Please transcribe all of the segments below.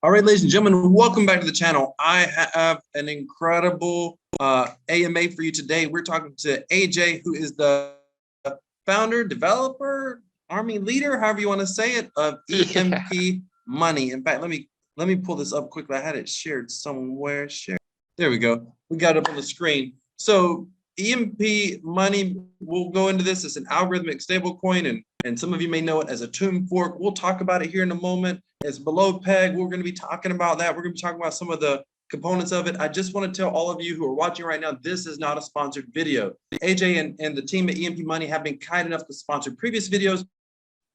All right, ladies and gentlemen, welcome back to the channel. I have an incredible AMA for you today. We're talking to AJ, who is the founder, developer, army leader, however you want to say it, of Yeah. EMP Money. In fact, let me pull this up quickly. I had it shared somewhere. There we go. We got it up on the screen. So EMP Money, we'll go into this. It's an algorithmic stablecoin, and some of you may know it as a tomb fork. We'll talk about it here in a moment. It's below peg. We're going to be talking about that. We're going to be talking about some of the components of it. I just want to tell all of you who are watching right now, this is not a sponsored video. AJ and the team at EMP Money have been kind enough to sponsor previous videos,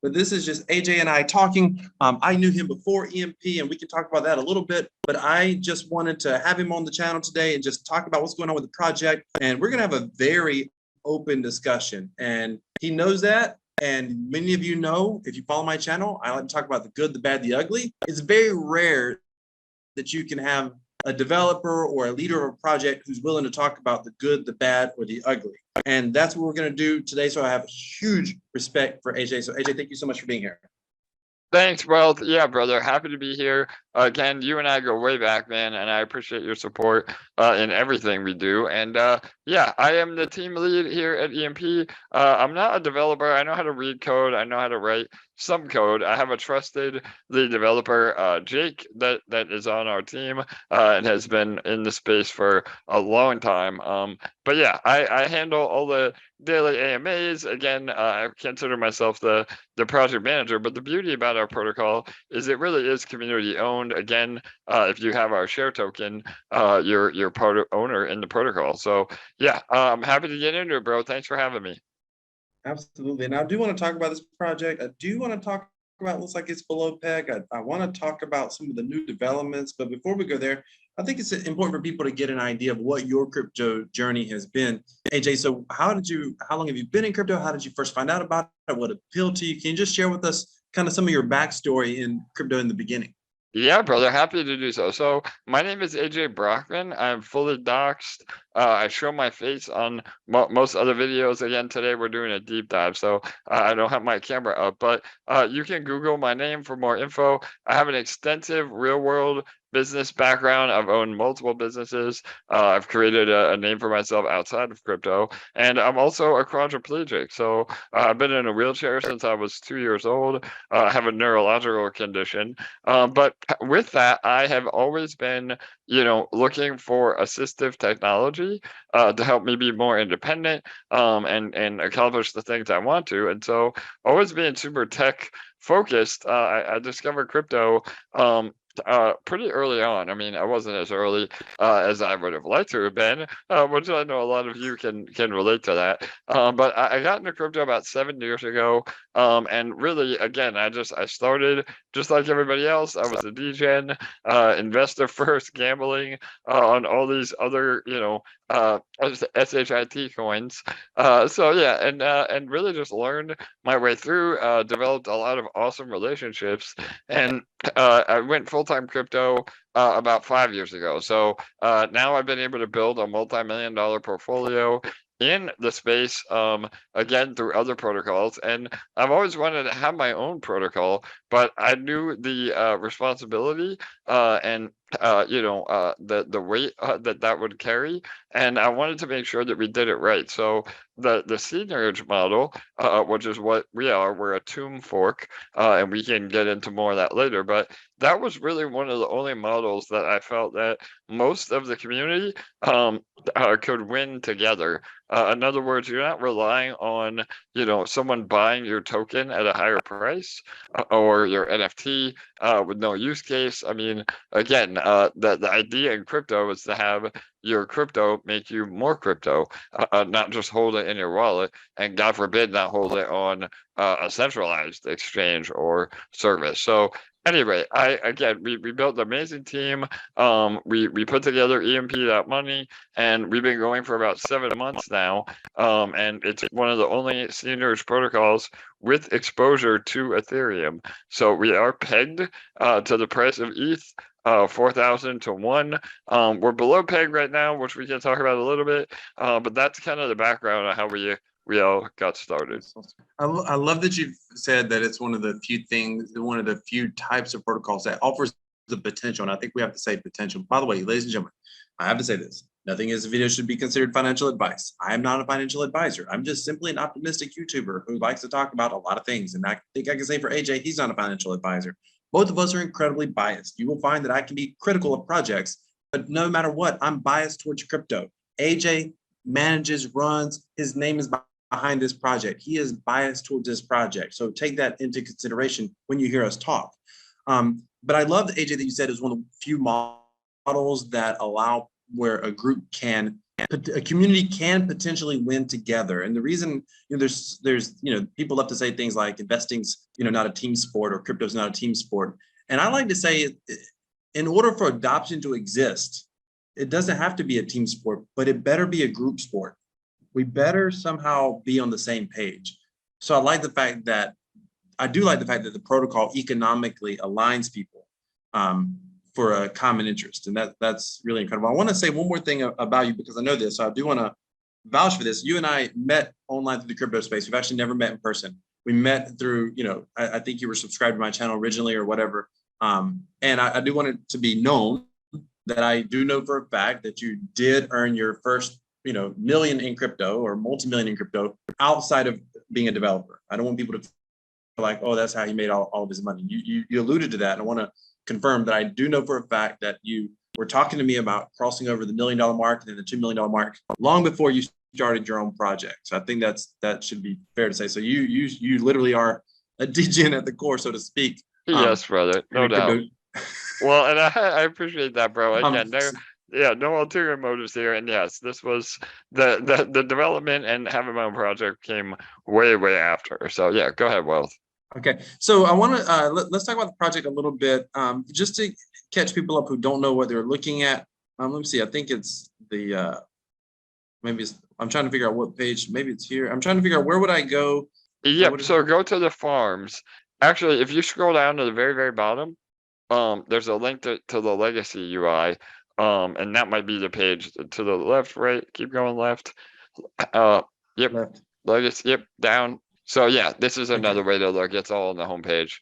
but this is just AJ and I talking. I knew him before EMP, and we can talk about that a little bit, but I just wanted to have him on the channel today and just talk about what's going on with the project. And we're going to have a very open discussion, and he knows that. And many of you know, if you follow my channel, I like to talk about the good, the bad, the ugly. It's very rare that you can have a developer or a leader of a project who's willing to talk about the good, the bad, or the ugly. And that's what we're going to do today. So I have huge respect for AJ. So AJ, thank you so much for being here. Thanks, well, yeah, brother. Happy to be here. Again, you and I go way back, man, and I appreciate your support in everything we do. And yeah, I am the team lead here at EMP. I'm not a developer. I know how to read code. I know how to write some code. I have a trusted lead developer, Jake, that is on our team and has been in the space for a long time. But yeah, I handle all the daily AMAs. Again, I consider myself the project manager, but the beauty about our protocol is it really is community owned. Again, if you have our share token, you're part of owner in the protocol. So yeah, I'm happy to get into it, bro. Thanks for having me. Absolutely. And I do want to talk about this project. I do want to talk about, looks like it's below peg. I want to talk about some of the new developments. But before we go there, I think it's important for people to get an idea of what your crypto journey has been. AJ, so how long have you been in crypto? How did you first find out about it? What appealed to you? Can you just share with us kind of some of your backstory in crypto in the beginning? Yeah, brother, happy to do so. So my name is AJ Brockman. I'm fully doxxed. I show my face on most other videos. Again, today we're doing a deep dive, so I don't have my camera up, but you can Google my name for more info. I have an extensive real-world business background. I've owned multiple businesses. I've created a name for myself outside of crypto, and I'm also a quadriplegic. So I've been in a wheelchair since I was 2 years old. I have a neurological condition. But with that, I have always been, looking for assistive technology to help me be more independent and accomplish the things I want to. And so, always being super tech focused, I discovered crypto pretty early on. I mean, I wasn't as early as I would have liked to have been, which I know a lot of you can relate to that. But I got into crypto about 7 years ago, and really, again, I started just like everybody else. I was a degen, investor first, gambling on all these other, SHIT coins. So yeah, and really just learned my way through. Developed a lot of awesome relationships, and I went full-time crypto about 5 years ago. So now I've been able to build a multi-million-dollar portfolio in the space, again, through other protocols. And I've always wanted to have my own protocol, but I knew the responsibility and the weight that would carry, and I wanted to make sure that we did it right. So the seniorage model, which is what we're a tomb fork, and we can get into more of that later. But that was really one of the only models that I felt that most of the community could win together. In other words, you're not relying on someone buying your token at a higher price or your NFT with no use case. I mean, again, the idea in crypto is to have your crypto make you more crypto, not just hold it in your wallet, and God forbid not hold it on a centralized exchange or service. So anyway, we built an amazing team. We put together EMP.money, and we've been going for about 7 months now. And it's one of the only seniors protocols with exposure to Ethereum. So we are pegged to the price of ETH. 4,000 to 1. We're below peg right now, which we can talk about a little bit. But that's kind of the background of how we all got started. I love that you've said that it's one of the few types of protocols that offers the potential, and I think we have to say potential. By the way, ladies and gentlemen, I have to say this. Nothing in this video should be considered financial advice. I am not a financial advisor. I'm just simply an optimistic YouTuber who likes to talk about a lot of things. And I think I can say for AJ, he's not a financial advisor. Both of us are incredibly biased. You will find that I can be critical of projects, but no matter what, I'm biased towards crypto. AJ manages, runs, his name is behind this project. He is biased towards this project. So take that into consideration when you hear us talk. But I love, AJ, that you said is one of the few models that allow where a group can, a community can potentially win together. And the reason, there's people love to say things like investing's, not a team sport, or crypto's not a team sport. And I like to say, in order for adoption to exist, it doesn't have to be a team sport, but it better be a group sport. We better somehow be on the same page. So I do like the fact that the protocol economically aligns people for a common interest. And that's really incredible. I want to say one more thing about you, because I know this, so I do want to vouch for this. You and I met online through the crypto space. We've actually never met in person. We met through, I think you were subscribed to my channel originally or whatever. And I do want it to be known that I do know for a fact that you did earn your first, million in crypto or multi-million in crypto outside of being a developer. I don't want people to feel like, oh, that's how he made all of his money. You alluded to that. And I want to confirm that I do know for a fact that you were talking to me about crossing over the $1 million mark and then the $2 million mark long before you started your own project. So I think that should be fair to say. So you literally are a degen at the core, so to speak. Yes, brother, no doubt. Well, and I appreciate that, bro. Again, no ulterior motives here. And yes, this was the development and having my own project came way after. So yeah, go ahead, Wealth. Okay, so I want to let's talk about the project a little bit, just to catch people up who don't know what they're looking at. Let me see. I think it's the maybe it's, I'm trying to figure out what page. Maybe it's here. I'm trying to figure out where would I go. Yep. So go to the farms. Actually, if you scroll down to the very bottom, there's a link to the legacy UI, and that might be the page to the left, right? Keep going left. Yep. Left. Legacy. Yep. Down. So yeah, this is another way to look. It's all on the homepage.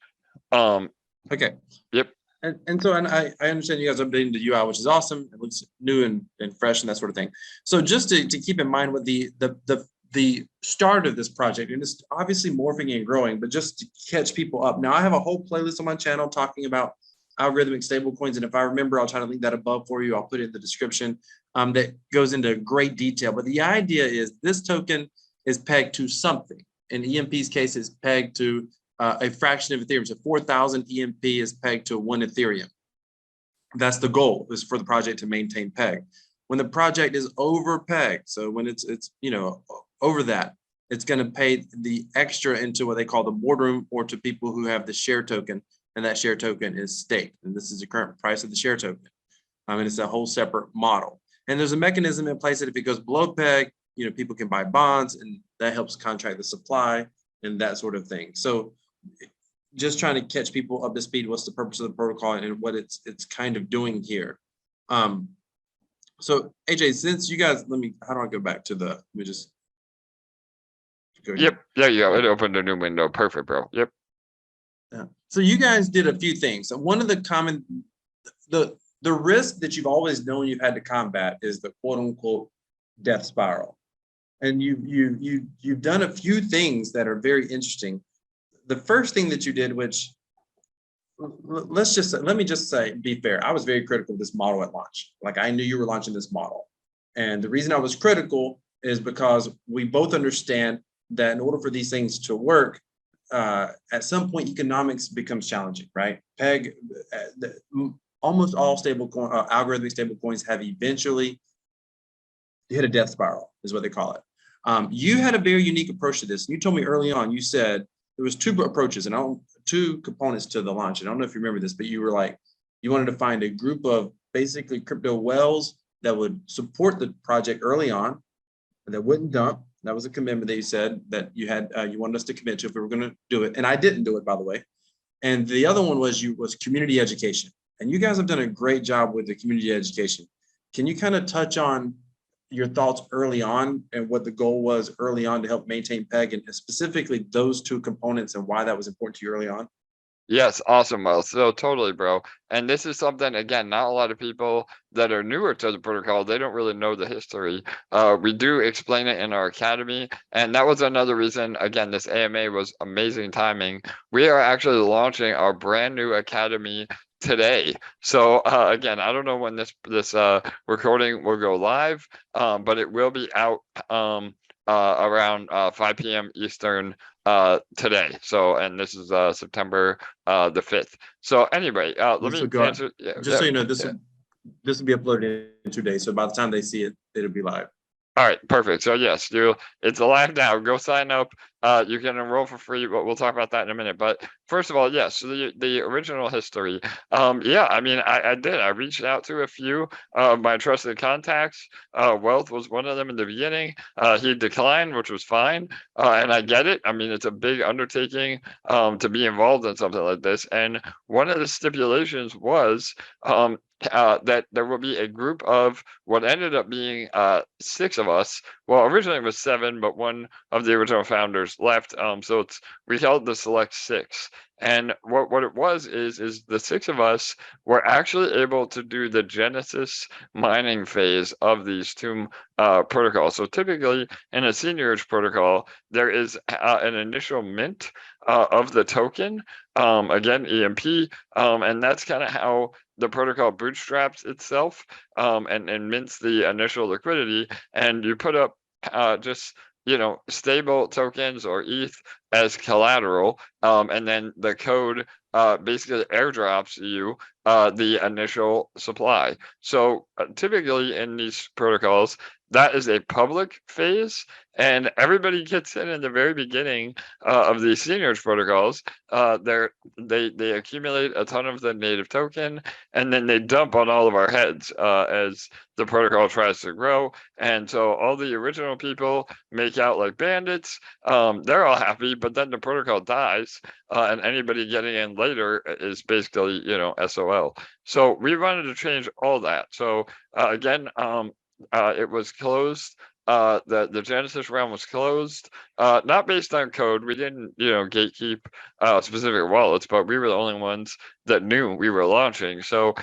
Okay. Yep. And so I understand you guys are updating the UI, which is awesome. It looks new and fresh and that sort of thing. So just to keep in mind what the start of this project, and it's obviously morphing and growing, but just to catch people up. Now I have a whole playlist on my channel talking about algorithmic stablecoins, and if I remember, I'll try to link that above for you. I'll put it in the description. That goes into great detail. But the idea is this token is pegged to something. In EMP's case, is pegged to a fraction of Ethereum. So 4,000 EMP is pegged to 1 Ethereum. That's the goal, is for the project to maintain peg. When the project is over pegged, so when it's over that, it's going to pay the extra into what they call the boardroom, or to people who have the share token, and that share token is staked. And this is the current price of the share token. And it's a whole separate model. And there's a mechanism in place that if it goes below peg, people can buy bonds, and that helps contract the supply and that sort of thing. So just trying to catch people up to speed, what's the purpose of the protocol and what it's kind of doing here. So AJ, since you guys, how do I go back to let me just go here. Yep, there you go. It opened a new window. Perfect, bro. Yep. Yeah. So you guys did a few things. One of the common, the risk that you've always known you've had to combat is the quote unquote death spiral. And you've done a few things that are very interesting. The first thing that you did, which let me just say, be fair, I was very critical of this model at launch. Like, I knew you were launching this model. And the reason I was critical is because we both understand that in order for these things to work, at some point economics becomes challenging, right? Peg, almost all algorithmic stable coins have eventually hit a death spiral, is what they call it. You had a very unique approach to this. And you told me early on, you said there was two approaches and two components to the launch. And I don't know if you remember this, but you were like, you wanted to find a group of basically crypto whales that would support the project early on, and that wouldn't dump. That was a commitment that you said that you had, you wanted us to commit to if we were going to do it. And I didn't do it, by the way. And the other one was community education. And you guys have done a great job with the community education. Can you kind of touch on your thoughts early on and what the goal was early on to help maintain peg, and specifically those two components and why that was important to you early on? Yes, awesome. Well, so totally, bro. And this is something, again, not a lot of people that are newer to the protocol, they don't really know the history. We do explain it in our academy. And that was another reason, again, this AMA was amazing timing. We are actually launching our brand new academy today. So again, I don't know when this recording will go live, but it will be out around 5 p.m. Eastern today. So, and this is September the 5th. So anyway, let This will me go out. answer. Yeah, Just so you know, yeah. this will be uploaded in 2 days. So by the time they see it, it'll be live. All right, perfect. So yes, it's alive now. Go sign up. You can enroll for free, but we'll talk about that in a minute. But first of all, yes, the original history. Yeah, I mean, I did. I reached out to a few of my trusted contacts. Wealth was one of them in the beginning. He declined, which was fine. And I get it. I mean, it's a big undertaking to be involved in something like this. And one of the stipulations was that there will be a group of what ended up being 6 of us. Well, originally it was 7, but one of the original founders left. So we held the select 6. And what it was is the 6 of us were actually able to do the Genesis mining phase of these two protocols. So typically in a seniorage protocol, there is an initial mint of the token, again, EMP, and that's kind of how the protocol bootstraps itself and mints the initial liquidity, and you put up just stable tokens or ETH as collateral, and then the code basically airdrops you the initial supply. So typically in these protocols, that is a public phase, and everybody gets in the very beginning of these seniors protocols. They accumulate a ton of the native token, and then they dump on all of our heads as the protocol tries to grow. And so all the original people make out like bandits. They're all happy, but then the protocol dies, and anybody getting in later is basically, SOL. So we wanted to change all that. So again, it was closed. The Genesis realm was closed, not based on code. We didn't, gatekeep specific wallets, but we were the only ones that knew we were launching. So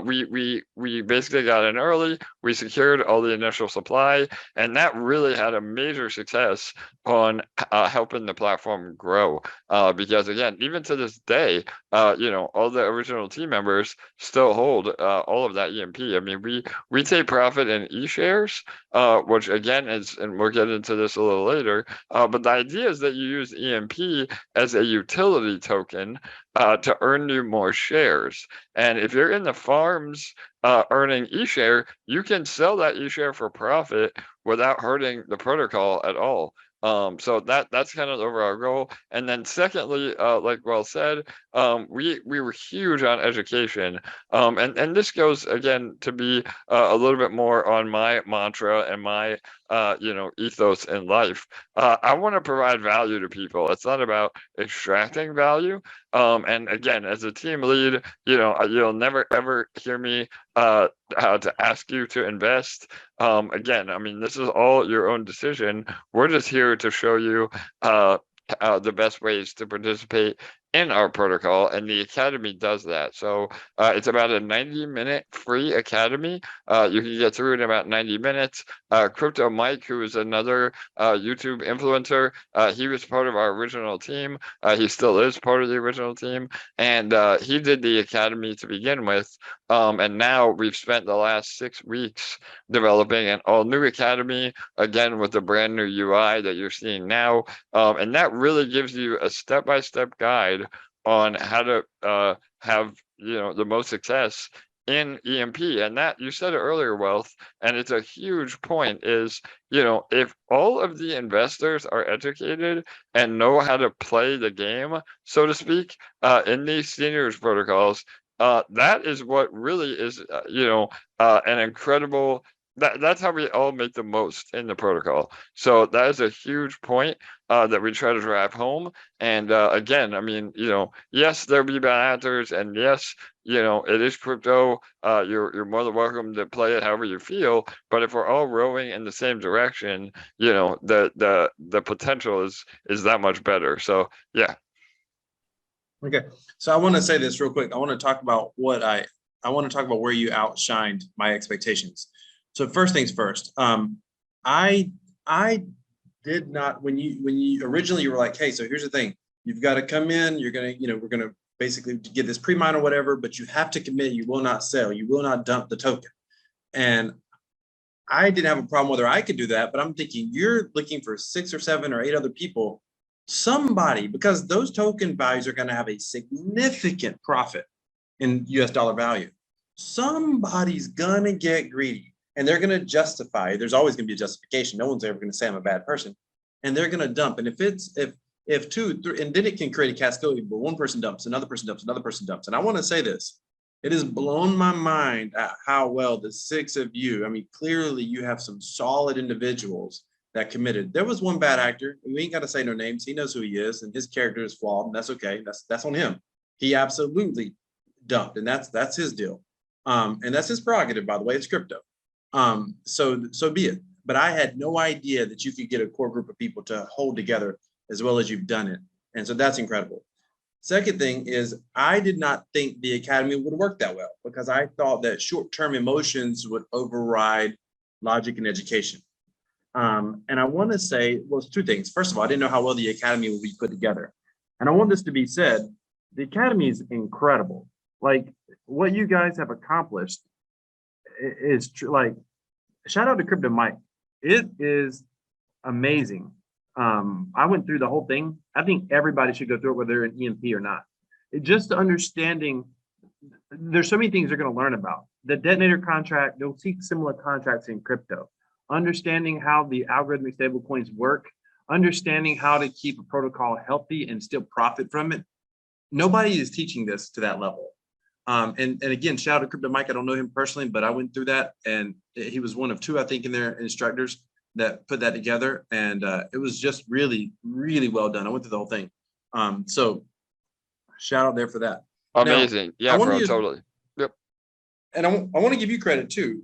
we basically got in early. We secured all the initial supply, and that really had a major success on helping the platform grow. Because again, even to this day, all the original team members still hold all of that EMP. I mean, we take profit in e-shares, which again is, and we'll get into this a little later, but the idea is that you use EMP as a utility token to earn you more shares. And if you're in the farms earning e-share, you can sell that e-share for profit without hurting the protocol at all. So that's kind of the overall goal. And then secondly, like Well said, we were huge on education. And this goes again to be a little bit more on my mantra and my ethos in life. I want to provide value to people. It's not about extracting value. And again, as a team lead, you'll never ever hear me to ask you to invest. Again, I mean, this is all your own decision. We're just here to show you the best ways to participate in our protocol, and the academy does that. So it's about a 90-minute free academy. You can get through in about 90 minutes. Crypto Mike, who is another YouTube influencer, he was part of our original team. He still is part of the original team, and he did the academy to begin with. And now we've spent the last 6 weeks developing an all-new academy, again with the brand new UI that you're seeing now. And that really gives you a step-by-step guide on how to have the most success in EMP. And that, you said it earlier, Wealth, and it's a huge point, is if all of the investors are educated and know how to play the game, so to speak, in these seniors protocols, that is what really is an incredible, that's how we all make the most in the protocol. So that is a huge point that we try to drive home. And again, I mean, yes, there'll be bad actors, and yes, it is crypto. You're more than welcome to play it however you feel. But if we're all rowing in the same direction, the potential is that much better. So yeah. Okay, so I want to say this real quick. I want to talk about I want to talk about where you outshined my expectations. So first things first, I I did not when you originally you were like, hey, so here's the thing, you've got to come in, you're gonna, we're gonna basically get this pre-mine or whatever, but you have to commit, you will not sell, you will not dump the token. And I didn't have a problem whether I could do that, but I'm thinking you're looking for 6 or 7 or 8 other people, somebody, because those token values are going to have a significant profit in US dollar value. Somebody's going to get greedy and they're going to justify. There's always going to be a justification. No one's ever going to say I'm a bad person, and they're going to dump. And if two, three, and then it can create a cascade where one person dumps, another person dumps, another person dumps. And I want to say this. It has blown my mind at how well the 6 of you, I mean, clearly you have some solid individuals that committed. There was one bad actor. We ain't got to say no names. He knows who he is, and his character is flawed, and that's okay. That's on him. He absolutely dumped, and that's his deal. And that's his prerogative, by the way. It's crypto. So be it. But I had no idea that you could get a core group of people to hold together as well as you've done it. And so that's incredible. Second thing is, I did not think the academy would work that well because I thought that short-term emotions would override logic and education. And I want to say, well, it's 2 things. First of all, I didn't know how well the academy will be put together. And I want this to be said, the academy is incredible. Like, what you guys have accomplished is true. Like, shout out to Crypto Mike. It is amazing. I went through the whole thing. I think everybody should go through it, whether they're an EMP or not. Just understanding, there's so many things they're going to learn about. The detonator contract, they'll see similar contracts in crypto. Understanding how the algorithmic stablecoins work, understanding how to keep a protocol healthy and still profit from it. Nobody is teaching this to that level. And again, shout out to Crypto Mike. I don't know him personally, but I went through that, and he was one of 2, I think, in their instructors that put that together, and it was just really, really well done. I went through the whole thing. So shout out there for that. Amazing. Now, yeah, bro, totally. Yep. And I want to give you credit too.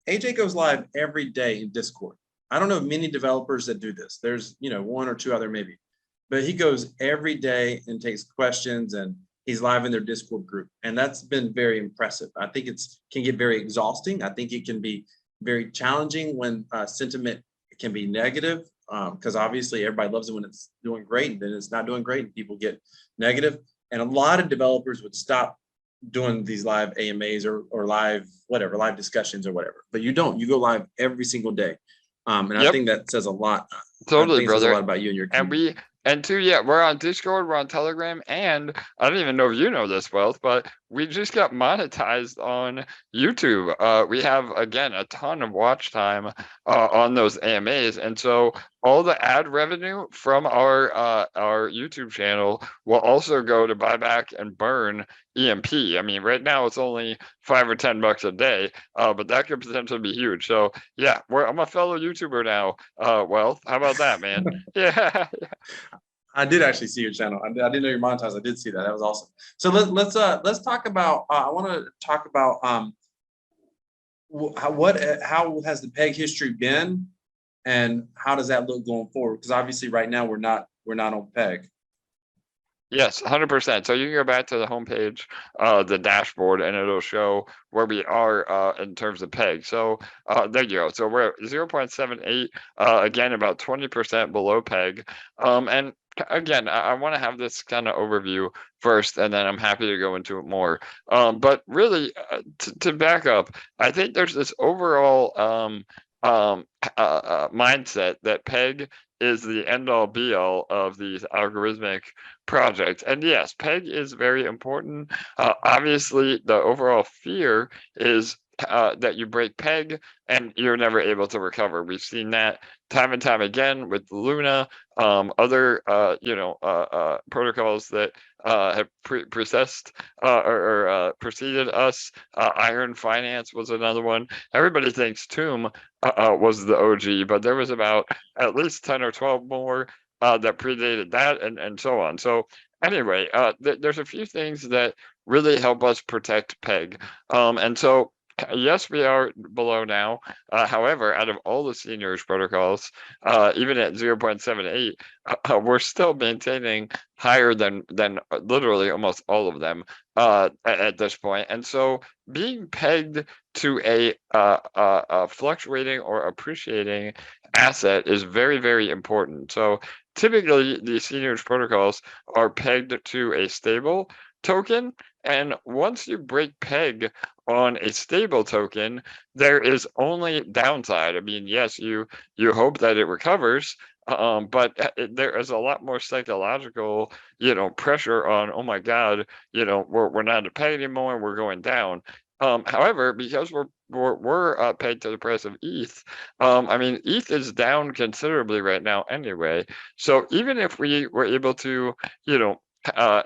AJ goes live every day in Discord. I don't know many developers that do this. There's 1 or 2 other maybe, but he goes every day and takes questions, and he's live in their Discord group, and that's been very impressive. I think can get very exhausting. I think it can be very challenging when sentiment can be negative, because obviously everybody loves it when it's doing great, and then it's not doing great and people get negative. And a lot of developers would stop doing these live AMAs or live discussions or whatever, but you don't. You go live every single day, and I think that says a lot. Totally, brother. Says a lot brother. about you and your And and two, yeah, we're on Discord, we're on Telegram, and I don't even know if you know this, Wealth, but we just got monetized on YouTube. We have, again, a ton of watch time on those AMAs, and so all the ad revenue from our YouTube channel will also go to buy back and burn EMP. I mean, right now it's only $5 or $10 a day, but that could potentially be huge. So yeah, I'm a fellow YouTuber now. Wealth, how about that, man? Yeah. I did actually see your channel. I didn't know you're monetized. I did see that. That was awesome. So let's talk about. I want to talk about how has the peg history been, and how does that look going forward? Because obviously right now we're not on peg. Yes, 100%. So you can go back to the homepage, the dashboard, and it'll show where we are in terms of peg. So there you go. So we're at 0.78, again, about 20% below peg. And again, I want to have this kind of overview first, and then I'm happy to go into it more. But really, to back up, I think there's this overall mindset that peg is the end-all be-all of these algorithmic projects. And yes, peg is very important. Obviously, the overall fear is that you break peg and you're never able to recover. We've seen that time and time again with Luna, other protocols that have preceded us. Iron Finance was another one. Everybody thinks Tomb was the OG, but there was about at least 10 or 12 more that predated that, and so on. So anyway, there's a few things that really help us protect peg. And so yes, we are below now. However, out of all the seniors protocols, even at 0.78, we're still maintaining higher than literally almost all of them at this point. And so being pegged to a fluctuating or appreciating asset is very, very important. So typically the seniors protocols are pegged to a stable token. And once you break peg on a stable token, there is only downside. I mean, yes, you hope that it recovers, but there is a lot more psychological, pressure on, oh my God, we're not at peg anymore, we're going down. However, because we're pegged to the price of ETH, I mean, ETH is down considerably right now anyway. So even if we were able to,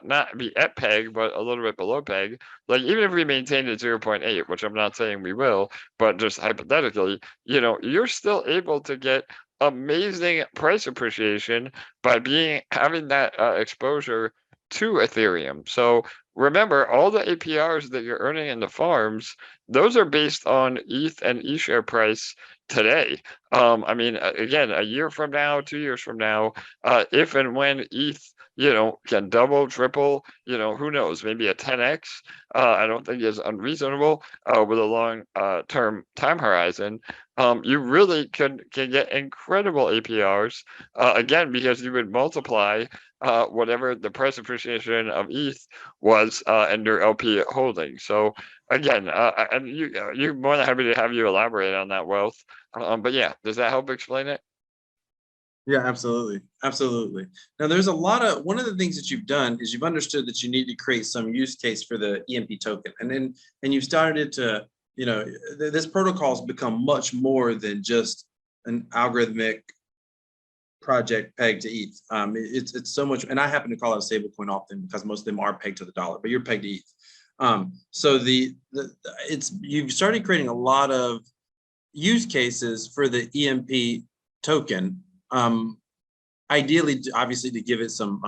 not be at peg, but a little bit below peg, like even if we maintained at 0.8, which I'm not saying we will, but just hypothetically, you're still able to get amazing price appreciation by having that exposure to Ethereum. So remember, all the APRs that you're earning in the farms, those are based on ETH and eShare price today. I mean, again, a year from now, 2 years from now, if and when ETH can double, triple, who knows, maybe a 10x. I don't think is unreasonable with a long term time horizon. You really can get incredible APRs, again, because you would multiply whatever the price appreciation of ETH was in your LP holding. So again, and you're more than happy to have you elaborate on that, Wealth. But yeah, does that help explain it? Yeah, absolutely. Absolutely. Now, there's a lot of one of the things that you've done is you've understood that you need to create some use case for the EMP token. And you've started to, this protocol has become much more than just an algorithmic project pegged to ETH. It's so much, and I happen to call it a stable coin often because most of them are pegged to the dollar, but you're pegged to ETH. So you've started creating a lot of use cases for the EMP token. Ideally, obviously, to give it some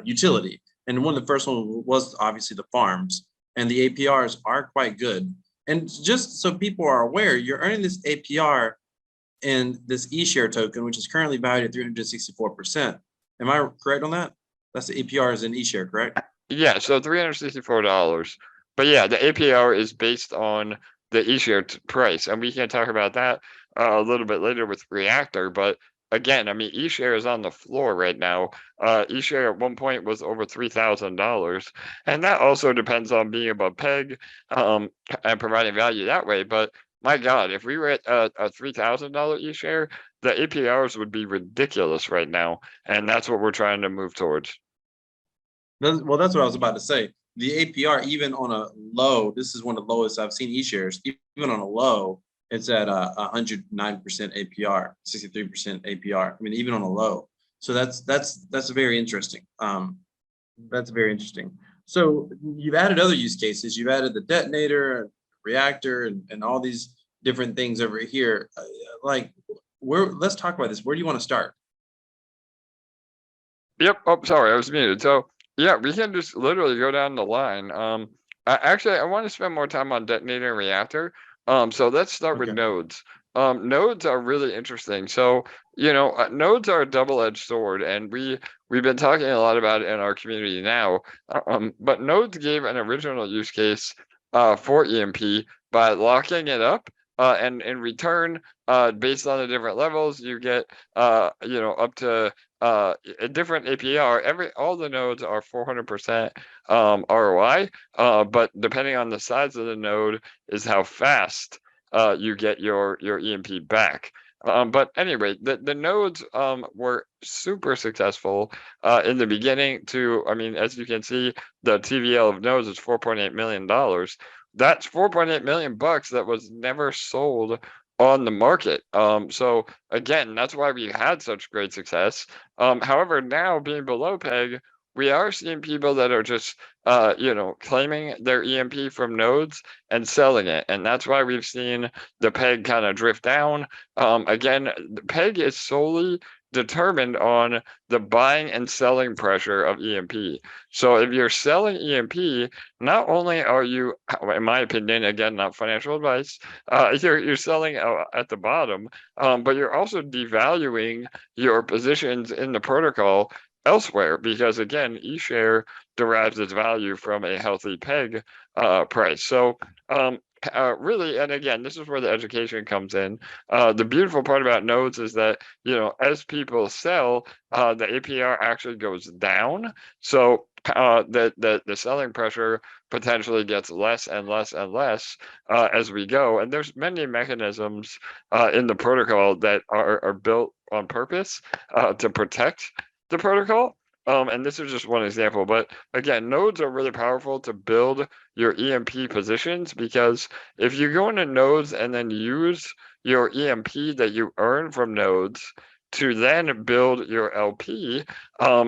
utility. And one of the first ones was obviously the farms, and the APRs are quite good. And just so people are aware, you're earning this APR in this eShare token, which is currently valued at 364%. Am I correct on that? That's the APR is in eShare, correct? Yeah, so $364. But yeah, the APR is based on the eShare price, and we can talk about that a little bit later with Reactor. But again, I mean, eShare is on the floor right now. eShare at one point was over $3,000, and that also depends on being above peg and providing value that way. But my God, if we were at a $3,000 eShare, the APRs would be ridiculous right now, and that's what we're trying to move towards. Well, that's what I was about to say. The APR, even on a low, this is one of the lowest I've seen eShares. Even on a low, it's at 109% APR, 63% APR. I mean, even on a low. So that's very interesting. That's very interesting. So you've added other use cases. You've added the detonator, reactor, and all these different things over here. Let's talk about this. Where do you want to start? Yep. Oh, sorry, I was muted. So yeah, we can just literally go down the line. I want to spend more time on detonator and reactor. So let's start with Okay. nodes. Nodes are really interesting. So nodes are a double-edged sword, and we've been talking a lot about it in our community now. But nodes gave an original use case for EMP by locking it up. And in return, based on the different levels, you get up to a different APR. All the nodes are 400% ROI, but depending on the size of the node is how fast you get your EMP back. But anyway, the nodes were super successful in the beginning. I mean, as you can see, the TVL of nodes is $4.8 million. That's 4.8 million bucks that was never sold on the market. So again, that's why we had such great success. However, now being below peg, we are seeing people that are just claiming their EMP from nodes and selling it, and that's why we've seen the peg kind of drift down. Again, the peg is solely determined on the buying and selling pressure of EMP. So if you're selling EMP, not only are you, in my opinion, again, not financial advice, you're selling at the bottom, but you're also devaluing your positions in the protocol elsewhere, because again, eShare derives its value from a healthy peg price. So really, and again, this is where the education comes in. The beautiful part about nodes is that, as people sell, the APR actually goes down. So the selling pressure potentially gets less and less and less as we go. And there's many mechanisms in the protocol that are built on purpose to protect the protocol. And this is just one example, but again, nodes are really powerful to build your EMP positions, because if you go into nodes and then use your EMP that you earn from nodes to then build your LP,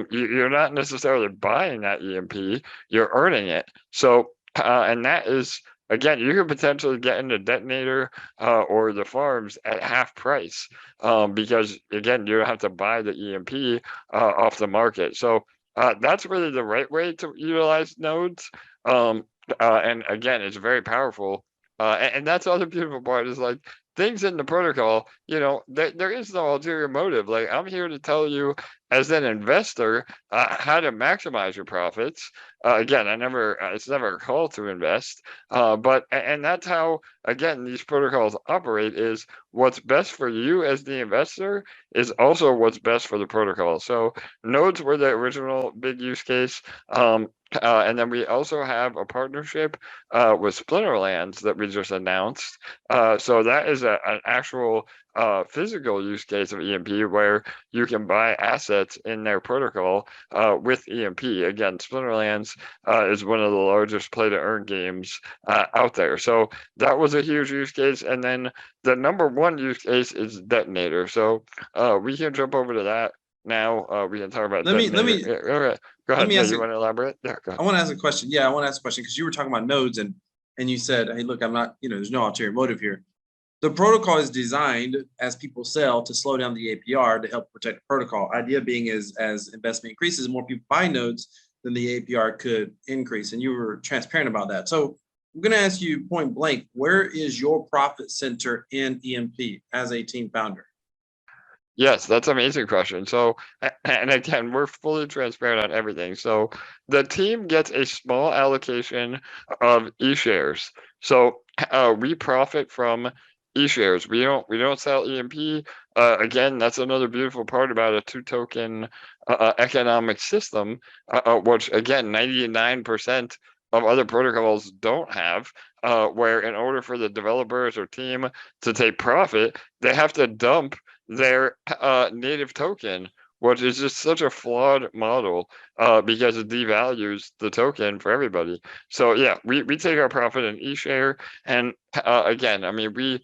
you're not necessarily buying that EMP, you're earning it. So, and that is, again, you could potentially get into Detonator or the farms at half price, because again, you don't have to buy the EMP off the market. So that's really the right way to utilize nodes. And again, it's very powerful. And that's the other beautiful part, is like, things in the protocol, there is no ulterior motive. Like, I'm here to tell you as an investor how to maximize your profits. Again, it's never a call to invest, and that's how, again, these protocols operate, is what's best for you as the investor is also what's best for the protocol. So nodes were the original big use case. And then we also have a partnership with Splinterlands that we just announced. So that is an actual physical use case of EMP, where you can buy assets in their protocol with EMP. Again, Splinterlands is one of the largest play-to-earn games out there. So that was a huge use case. And then the number one use case is Detonator. So we can jump over to that now. We can talk about Detonator. Yeah, okay. Go ahead. Yeah, you want to elaborate? Yeah, go ahead. I want to ask a question. Yeah, I want to ask a question, because you were talking about nodes, and you said, hey, look, I'm not, there's no ulterior motive here. The protocol is designed, as people sell, to slow down the APR to help protect the protocol. Idea being is, as investment increases, more people buy nodes, then the APR could increase. And you were transparent about that. So I'm going to ask you point blank, where is your profit center in EMP as a team founder? Yes, that's an amazing question. So, and again, we're fully transparent on everything. So the team gets a small allocation of eShares. So we profit from eShares. We don't sell EMP. Again, that's another beautiful part about a two-token economic system, which again, 99% of other protocols don't have, where in order for the developers or team to take profit, they have to dump their native token, which is just such a flawed model because it devalues the token for everybody. So yeah, we take our profit in eShare, and again, I mean, we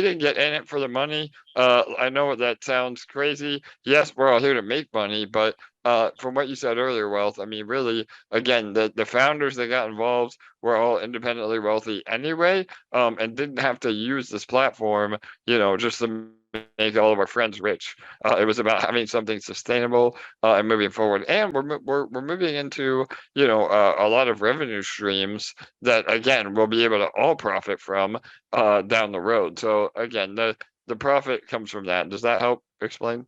didn't get in it for the money. I know that sounds crazy. Yes, we're all here to make money, but from what you said earlier, Wealth, I mean, really, again, the founders that got involved were all independently wealthy anyway, and didn't have to use this platform, just to make all of our friends rich. It was about having something sustainable and moving forward. And we're moving into a lot of revenue streams that again we'll be able to all profit from down the road. So again, the profit comes from that. Does that help explain?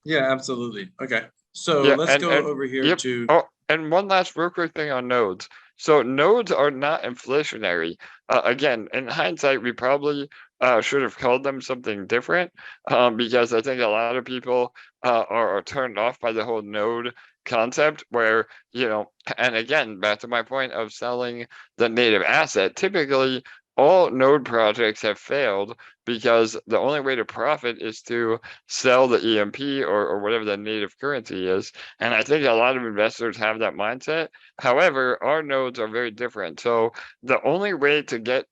Yeah, absolutely. Okay. So Yeah, let's go over here yep. to. Oh, and one last real quick thing on nodes. So nodes are not inflationary. Again, in hindsight, we probably should have called them something different, because I think a lot of people are turned off by the whole node concept, where, and again, back to my point of selling the native asset, typically all node projects have failed because the only way to profit is to sell the EMP or whatever the native currency is. And I think a lot of investors have that mindset. However, our nodes are very different. So the only way to get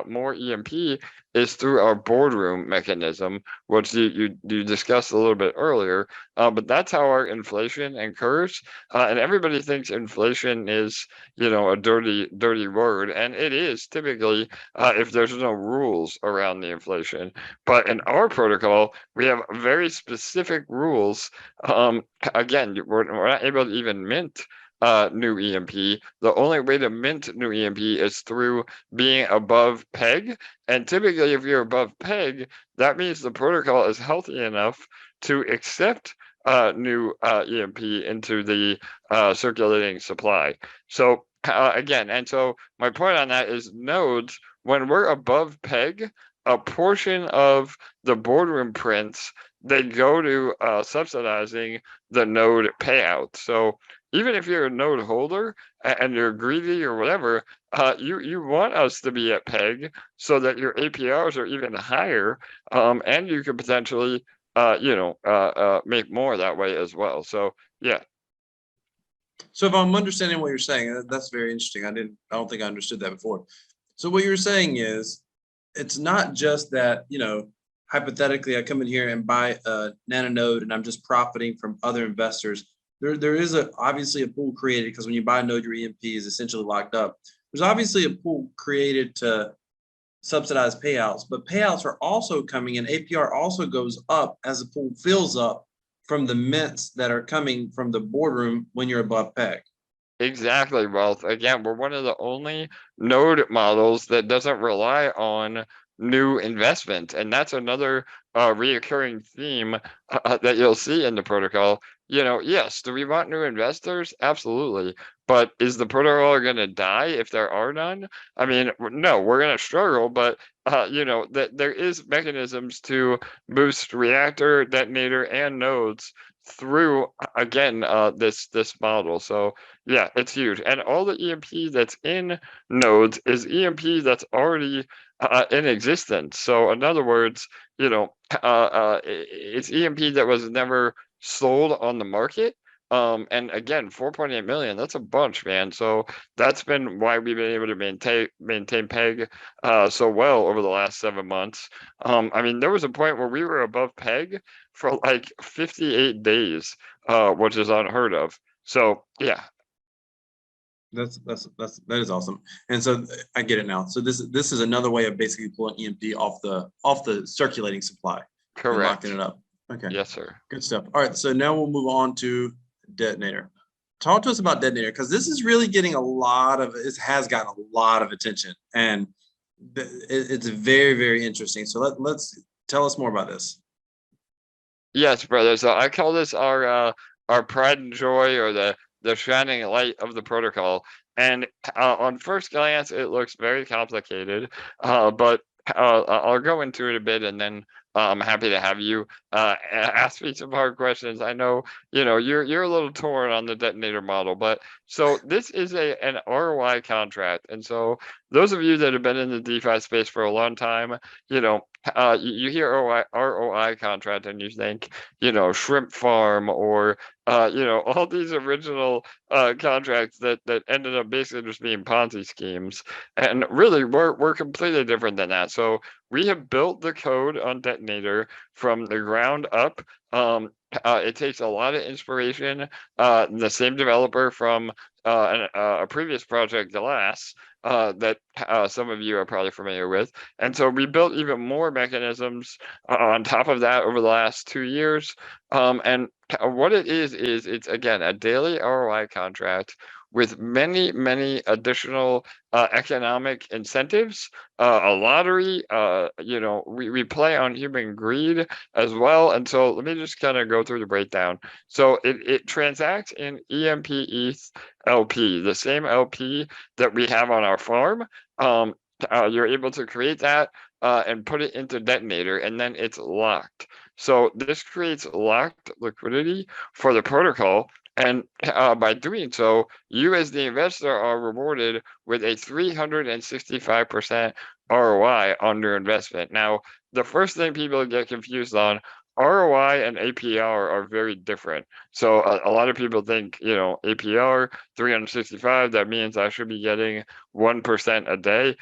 more EMP is through our boardroom mechanism, which you discussed a little bit earlier. But that's how our inflation occurs. And everybody thinks inflation is, a dirty word, and it is typically if there's no rules around the inflation. But in our protocol, we have very specific rules. Again, we're not able to even mint new EMP. The only way to mint new EMP is through being above peg. And typically, if you're above peg, that means the protocol is healthy enough to accept new EMP into the circulating supply. So again, and so my point on that is nodes, when we're above peg, a portion of the boardroom prints, they go to subsidizing the node payout. So even if you're a node holder and you're greedy or whatever, you want us to be at peg so that your APRs are even higher, and you could potentially, make more that way as well. So yeah. So if I'm understanding what you're saying, that's very interesting. I don't think I understood that before. So what you're saying is, it's not just that, hypothetically, I come in here and buy a nano node and I'm just profiting from other investors. There is obviously a pool created, because when you buy a node, your EMP is essentially locked up. There's obviously a pool created to subsidize payouts, but payouts are also coming in. APR also goes up as the pool fills up from the mints that are coming from the boardroom when you're above peg. Exactly, Wealth. Again, we're one of the only node models that doesn't rely on new investment. And that's another reoccurring theme that you'll see in the protocol. Yes, do we want new investors? Absolutely. But is the protocol going to die if there are none? I mean, no, we're going to struggle, but that there is mechanisms to boost reactor, detonator, and nodes through again this model. So yeah, it's huge. And all the EMP that's in nodes is EMP that's already in existence. So in other words, it's EMP that was never sold on the market. And again, 4.8 million, that's a bunch, man. So that's been why we've been able to maintain peg so well over the last 7 months. I mean, there was a point where we were above peg for like 58 days, which is unheard of. So yeah. That is awesome. And so I get it now. So this is another way of basically pulling EMP off the circulating supply. Correct. And locking it up. Okay. Yes, sir. Good stuff. All right. So now we'll move on to Detonator. Talk to us about Detonator, because this is really getting it has gotten a lot of attention, and it's very, very interesting. So let's tell us more about this. Yes, brother. So I call this our pride and joy, or the shining light of the protocol. And on first glance, it looks very complicated, but I'll go into it a bit, and then I'm happy to have you ask me some hard questions. I know you're a little torn on the detonator model, but so this is an ROI contract, and so those of you that have been in the DeFi space for a long time, you hear ROI contract and you think shrimp farm or all these original contracts that ended up basically just being Ponzi schemes. And really, we're completely different than that. So we have built the code on Detonator from the ground up. It takes a lot of inspiration. The same developer from a previous project, Glass, that some of you are probably familiar with. And so we built even more mechanisms on top of that over the last 2 years. And what it is it's, again, a daily ROI contract with many, many additional economic incentives, a lottery, we play on human greed as well. And so let me just kind of go through the breakdown. So it transacts in EMP ETH LP, the same LP that we have on our farm. You're able to create that and put it into Detonator, and then it's locked. So this creates locked liquidity for the protocol. And by doing so, you as the investor are rewarded with a 365% ROI on your investment. Now, the first thing people get confused on ROI and APR are very different. So a lot of people think, APR 365, that means I should be getting 1% a day.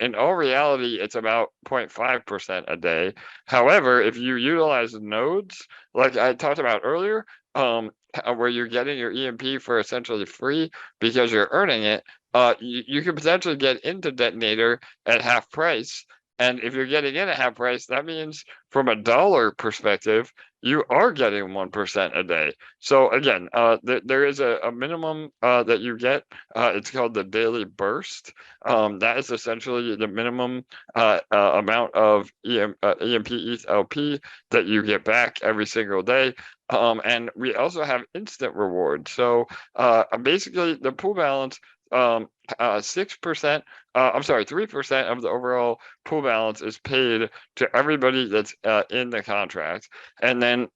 In all reality, it's about 0.5% a day. However, if you utilize nodes, like I talked about earlier, where you're getting your EMP for essentially free because you're earning it, you can potentially get into Detonator at half price. And if you're getting in at half price, that means from a dollar perspective, you are getting 1% a day. So again, there is a minimum that you get. It's called the daily burst. That is essentially the minimum amount of EMP ETH LP that you get back every single day. And we also have instant rewards. So basically, the pool balance 6%, I'm sorry, 3% of the overall pool balance is paid to everybody that's in the contract. And then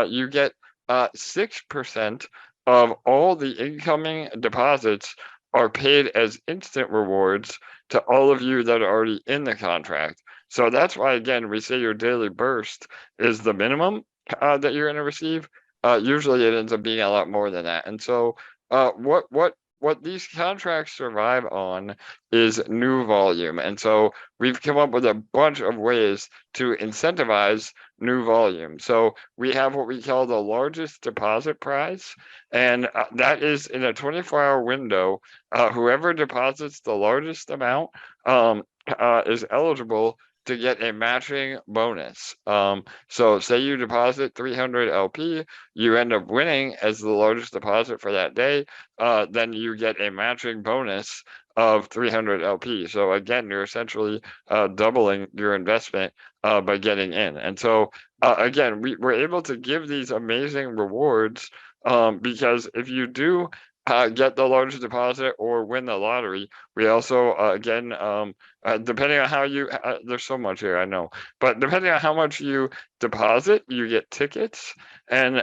you get 6% of all the incoming deposits are paid as instant rewards to all of you that are already in the contract. So that's why, again, we say your daily burst is the minimum that you're going to receive. Usually it ends up being a lot more than that. And so what these contracts survive on is new volume. And so we've come up with a bunch of ways to incentivize new volume. So we have what we call the largest deposit prize, and that is in a 24-hour window. Whoever deposits the largest amount is eligible to get a matching bonus. So say you deposit 300 LP, you end up winning as the largest deposit for that day, then you get a matching bonus of 300 LP. So again, you're essentially doubling your investment by getting in. And so again, we're able to give these amazing rewards because if you do get the largest deposit or win the lottery, we also again, depending on how you, there's so much here, I know, but depending on how much you deposit, you get tickets, and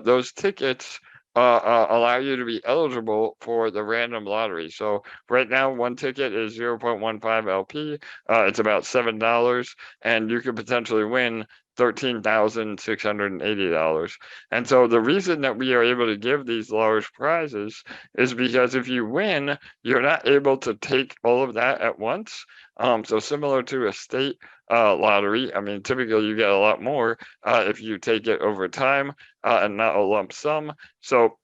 those tickets allow you to be eligible for the random lottery. So right now, one ticket is 0.15 LP. It's about $7, and you could potentially win $13,680. And so the reason that we are able to give these large prizes is because if you win, you're not able to take all of that at once. So similar to a state lottery, I mean, typically you get a lot more if you take it over time and not a lump sum. So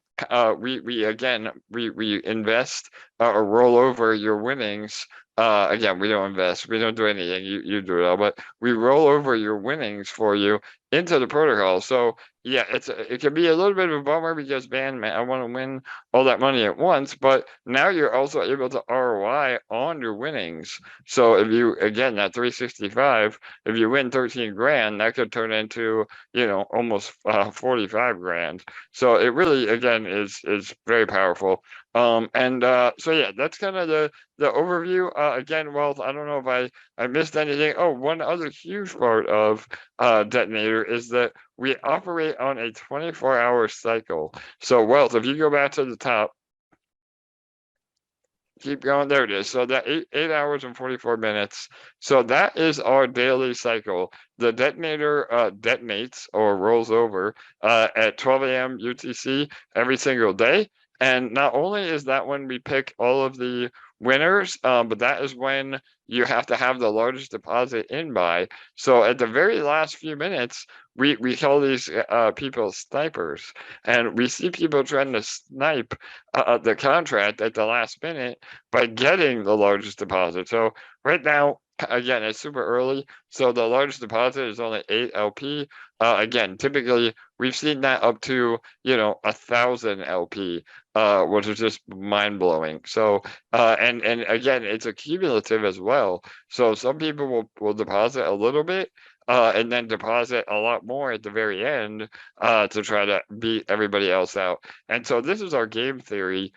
we again we invest or roll over your winnings. Again, we don't invest, we don't do anything. You do it all, but we roll over your winnings for you into the protocol. So yeah, it can be a little bit of a bummer because man, I want to win all that money at once, but now you're also able to ROI on your winnings. So if you, again, that 365, if you win 13 grand, that could turn into almost 45 grand. So it really, again, is very powerful. And so yeah, that's kind of the overview. Again, Wealth, I don't know if I missed anything. Oh, one other huge part of Detonator is that we operate on a 24-hour cycle. So Wealth, if you go back to the top, keep going, there it is. So that 8 hours and 44 minutes. So that is our daily cycle. The Detonator detonates or rolls over at 12 a.m. UTC every single day. And not only is that when we pick all of the winners, but that is when you have to have the largest deposit in by. So at the very last few minutes, we call these people snipers, and we see people trying to snipe the contract at the last minute by getting the largest deposit. So right now, again, it's super early, so the largest deposit is only 8 LP. Again, typically we've seen that up to 1,000 LP, which is just mind blowing. So and again, it's a cumulative as well. So some people will deposit a little bit and then deposit a lot more at the very end to try to beat everybody else out. And so this is our game theory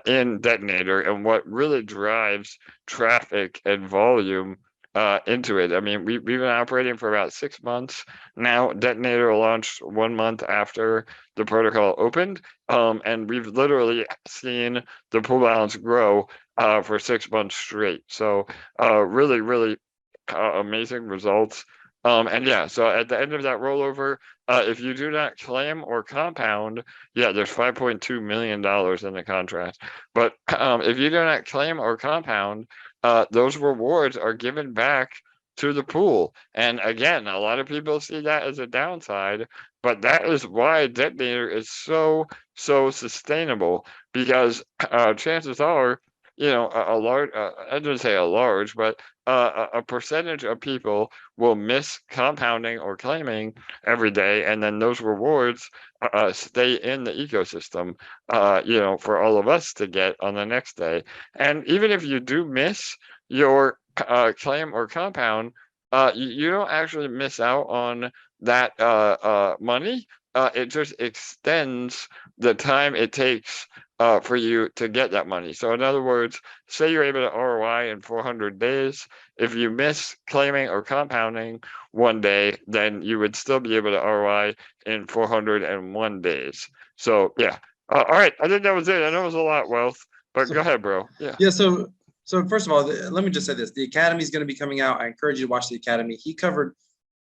in Detonator, and what really drives traffic and volume into it. I mean, we've been operating for about 6 months now. Detonator launched 1 month after the protocol opened, and we've literally seen the pool balance grow for 6 months straight. So really, really amazing results. And yeah, so at the end of that rollover, if you do not claim or compound, yeah, there's $5.2 million in the contract. But if you do not claim or compound, those rewards are given back to the pool. And again, a lot of people see that as a downside, but that is why Detonator is so sustainable, because chances are, a large, I didn't say a large, but a percentage of people will miss compounding or claiming every day, and then those rewards stay in the ecosystem, for all of us to get on the next day. And even if you do miss your claim or compound, you don't actually miss out on that money. It just extends the time it takes for you to get that money. So in other words, say you're able to ROI in 400 days. If you miss claiming or compounding one day, then you would still be able to ROI in 401 days. So yeah. All right. I think that was it. I know it was a lot, Wealth, but go ahead, bro. Yeah. Yeah. So first of all, let me just say this: the Academy is going to be coming out. I encourage you to watch the Academy. He covered,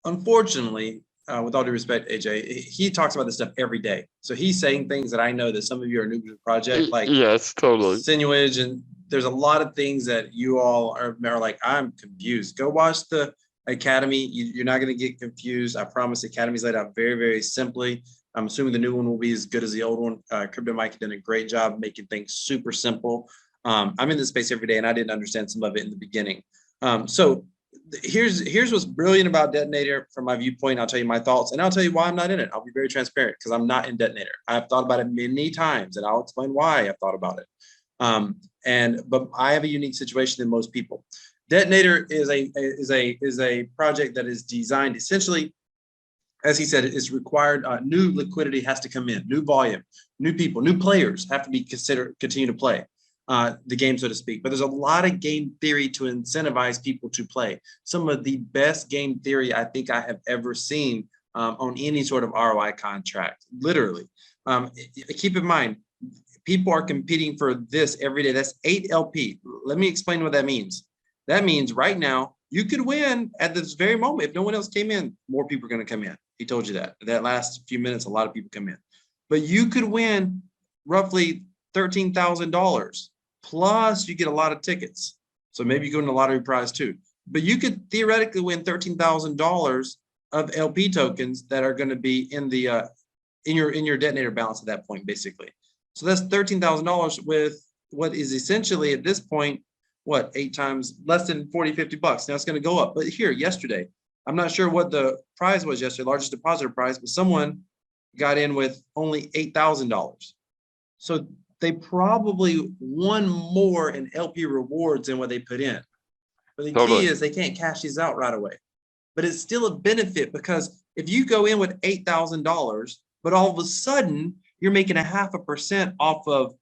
unfortunately, with all due respect, AJ, he talks about this stuff every day. So he's saying things that I know that some of you are new to the project, like yes, totally sinuage, and there's a lot of things that you all are like, I'm confused. Go watch the Academy. You're not going to get confused. I promise. The Academy's laid out very, very simply. I'm assuming the new one will be as good as the old one. Crypto Mike did a great job making things super simple. I'm in this space every day, and I didn't understand some of it in the beginning. So here's what's brilliant about Detonator from my viewpoint. I'll tell you my thoughts, and I'll tell you why I'm not in it. I'll be very transparent because I'm not in Detonator. I've thought about it many times, and I'll explain why I've thought about it. But I have a unique situation than most people. Detonator is a project that is designed essentially, as he said, it's required. New liquidity has to come in, new volume, new people, new players have to be continue to play the game, so to speak. But there's a lot of game theory to incentivize people to play. Some of the best game theory I think I have ever seen on any sort of ROI contract, literally. Keep in mind, people are competing for this every day. That's 8 LP. Let me explain what that means. That means right now, you could win at this very moment. If no one else came in, more people are going to come in. He told you that. That last few minutes, a lot of people come in. But you could win roughly $13,000. Plus, you get a lot of tickets. So maybe you go in the lottery prize too. But you could theoretically win $13,000 of LP tokens that are going to be in the in your detonator balance at that point, basically. So that's $13,000 with what is essentially at this point, what, 8 times less than 40, 50 bucks. Now it's going to go up. But here, yesterday, I'm not sure what the prize was yesterday, largest depositor prize, but someone got in with only $8,000. So they probably won more in LP rewards than what they put in. But the key is they can't cash these out right away. But it's still a benefit, because if you go in with $8,000, but all of a sudden you're making 0.5% off of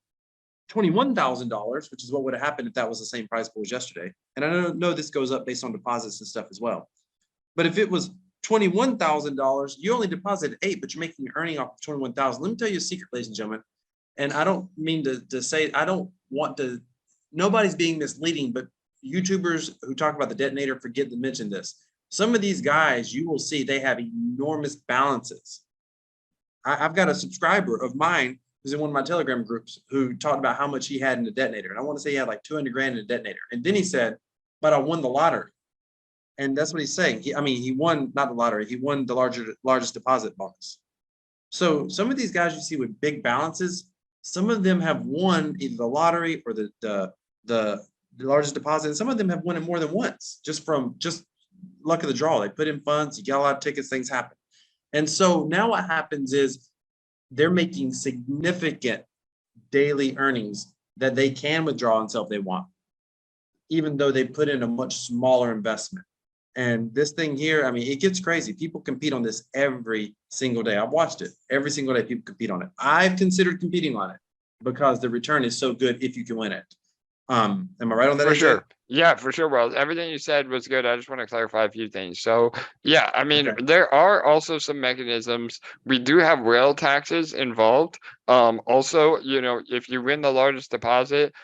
$21,000, which is what would have happened if that was the same price pool as yesterday. And I know this goes up based on deposits and stuff as well. But if it was $21,000, you only deposited 8, but you're making your earning off of 21,000. Let me tell you a secret, ladies and gentlemen. And I don't mean to say, I don't want to, nobody's being misleading, but YouTubers who talk about the Detonator forget to mention this. Some of these guys, you will see they have enormous balances. I've got a subscriber of mine who's in one of my Telegram groups who talked about how much he had in the Detonator. And I want to say he had like 200 grand in the Detonator. And then he said, but I won the lottery. And that's what he's saying. He won, not the lottery, he won the largest deposit bonus. So some of these guys you see with big balances, some of them have won either the lottery or the largest deposit. And some of them have won it more than once, just luck of the draw. They put in funds, you get a lot of tickets, things happen. And so now what happens is they're making significant daily earnings that they can withdraw and sell if they want, even though they put in a much smaller investment. And this thing here, it gets crazy. People compete on this every single day. I've watched it. Every single day, people compete on it. I've considered competing on it because the return is so good if you can win it. Am I right on that? For sure. Yeah, for sure. Well, everything you said was good. I just want to clarify a few things. So yeah, okay. There are also some mechanisms. We do have rail taxes involved. Also, if you win the largest deposit,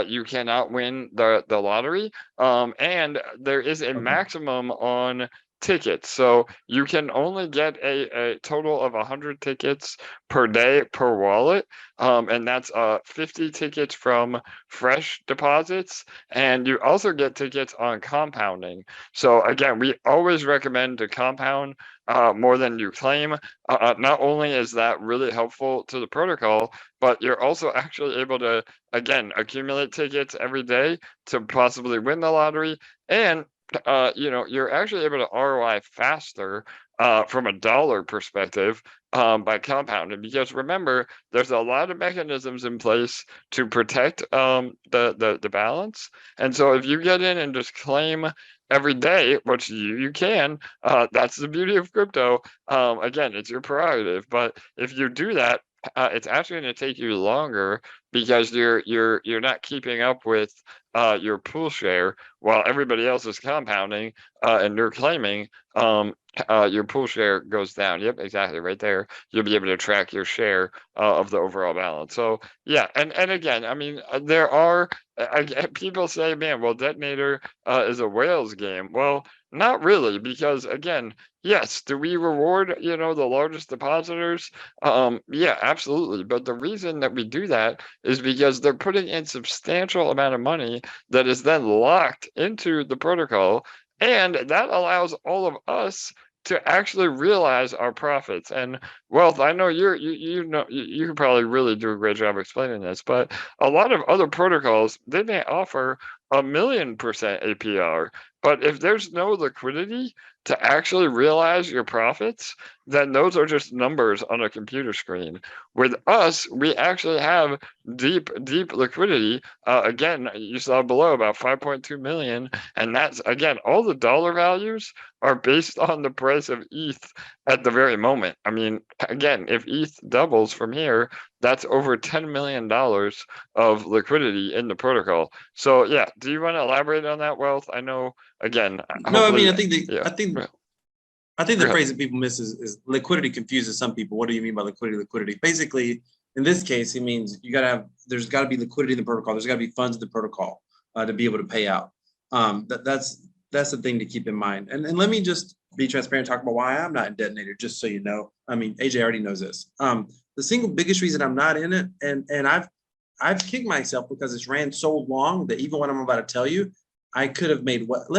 you cannot win the lottery. And there is a maximum on tickets. So you can only get a total of 100 tickets per day per wallet. And that's 50 tickets from fresh deposits. And you also get tickets on compounding. So again, we always recommend to compound more than you claim. Not only is that really helpful to the protocol, but you're also actually able to, again, accumulate tickets every day to possibly win the lottery. And you're actually able to ROI faster from a dollar perspective by compounding, because remember, there's a lot of mechanisms in place to protect the balance. And so if you get in and just claim every day, which you can, that's the beauty of crypto. Again, it's your prerogative, but if you do that, it's actually going to take you longer because you're not keeping up with your pool share while everybody else is compounding and you're claiming. Your pool share goes down. Yep, exactly, right there. You'll be able to track your share of the overall balance. So yeah, and again, I mean, there are people say, man, well, Detonator is a whales game. Well, not really, because again, yes, do we reward the largest depositors? Yeah, absolutely. But the reason that we do that is because they're putting in substantial amount of money that is then locked into the protocol, and that allows all of us to actually realize our profits. And Wealth, I know you can probably really do a great job explaining this, but a lot of other protocols, they may offer 1,000,000% APR, but if there's no liquidity to actually realize your profits, then those are just numbers on a computer screen. With us, we actually have deep liquidity. Again, you saw below about 5.2 million, and that's, again, all the dollar values are based on the price of ETH at the very moment. I mean, again, if ETH doubles from here, that's over $10 million of liquidity in the protocol. So yeah, do you want to elaborate on that, Wealth? I know, again, No, I mean, yeah. I think the phrase that people miss is liquidity confuses some people. What do you mean by liquidity? Liquidity, basically, in this case, it means there's got to be liquidity in the protocol. There's got to be funds in the protocol to be able to pay out. That's the thing to keep in mind. And let me just be transparent, talk about why I'm not in Detonator, just so you know. I mean, AJ already knows this. The single biggest reason I'm not in it, and I've kicked myself because it's ran so long that even what I'm about to tell you, I could have made what.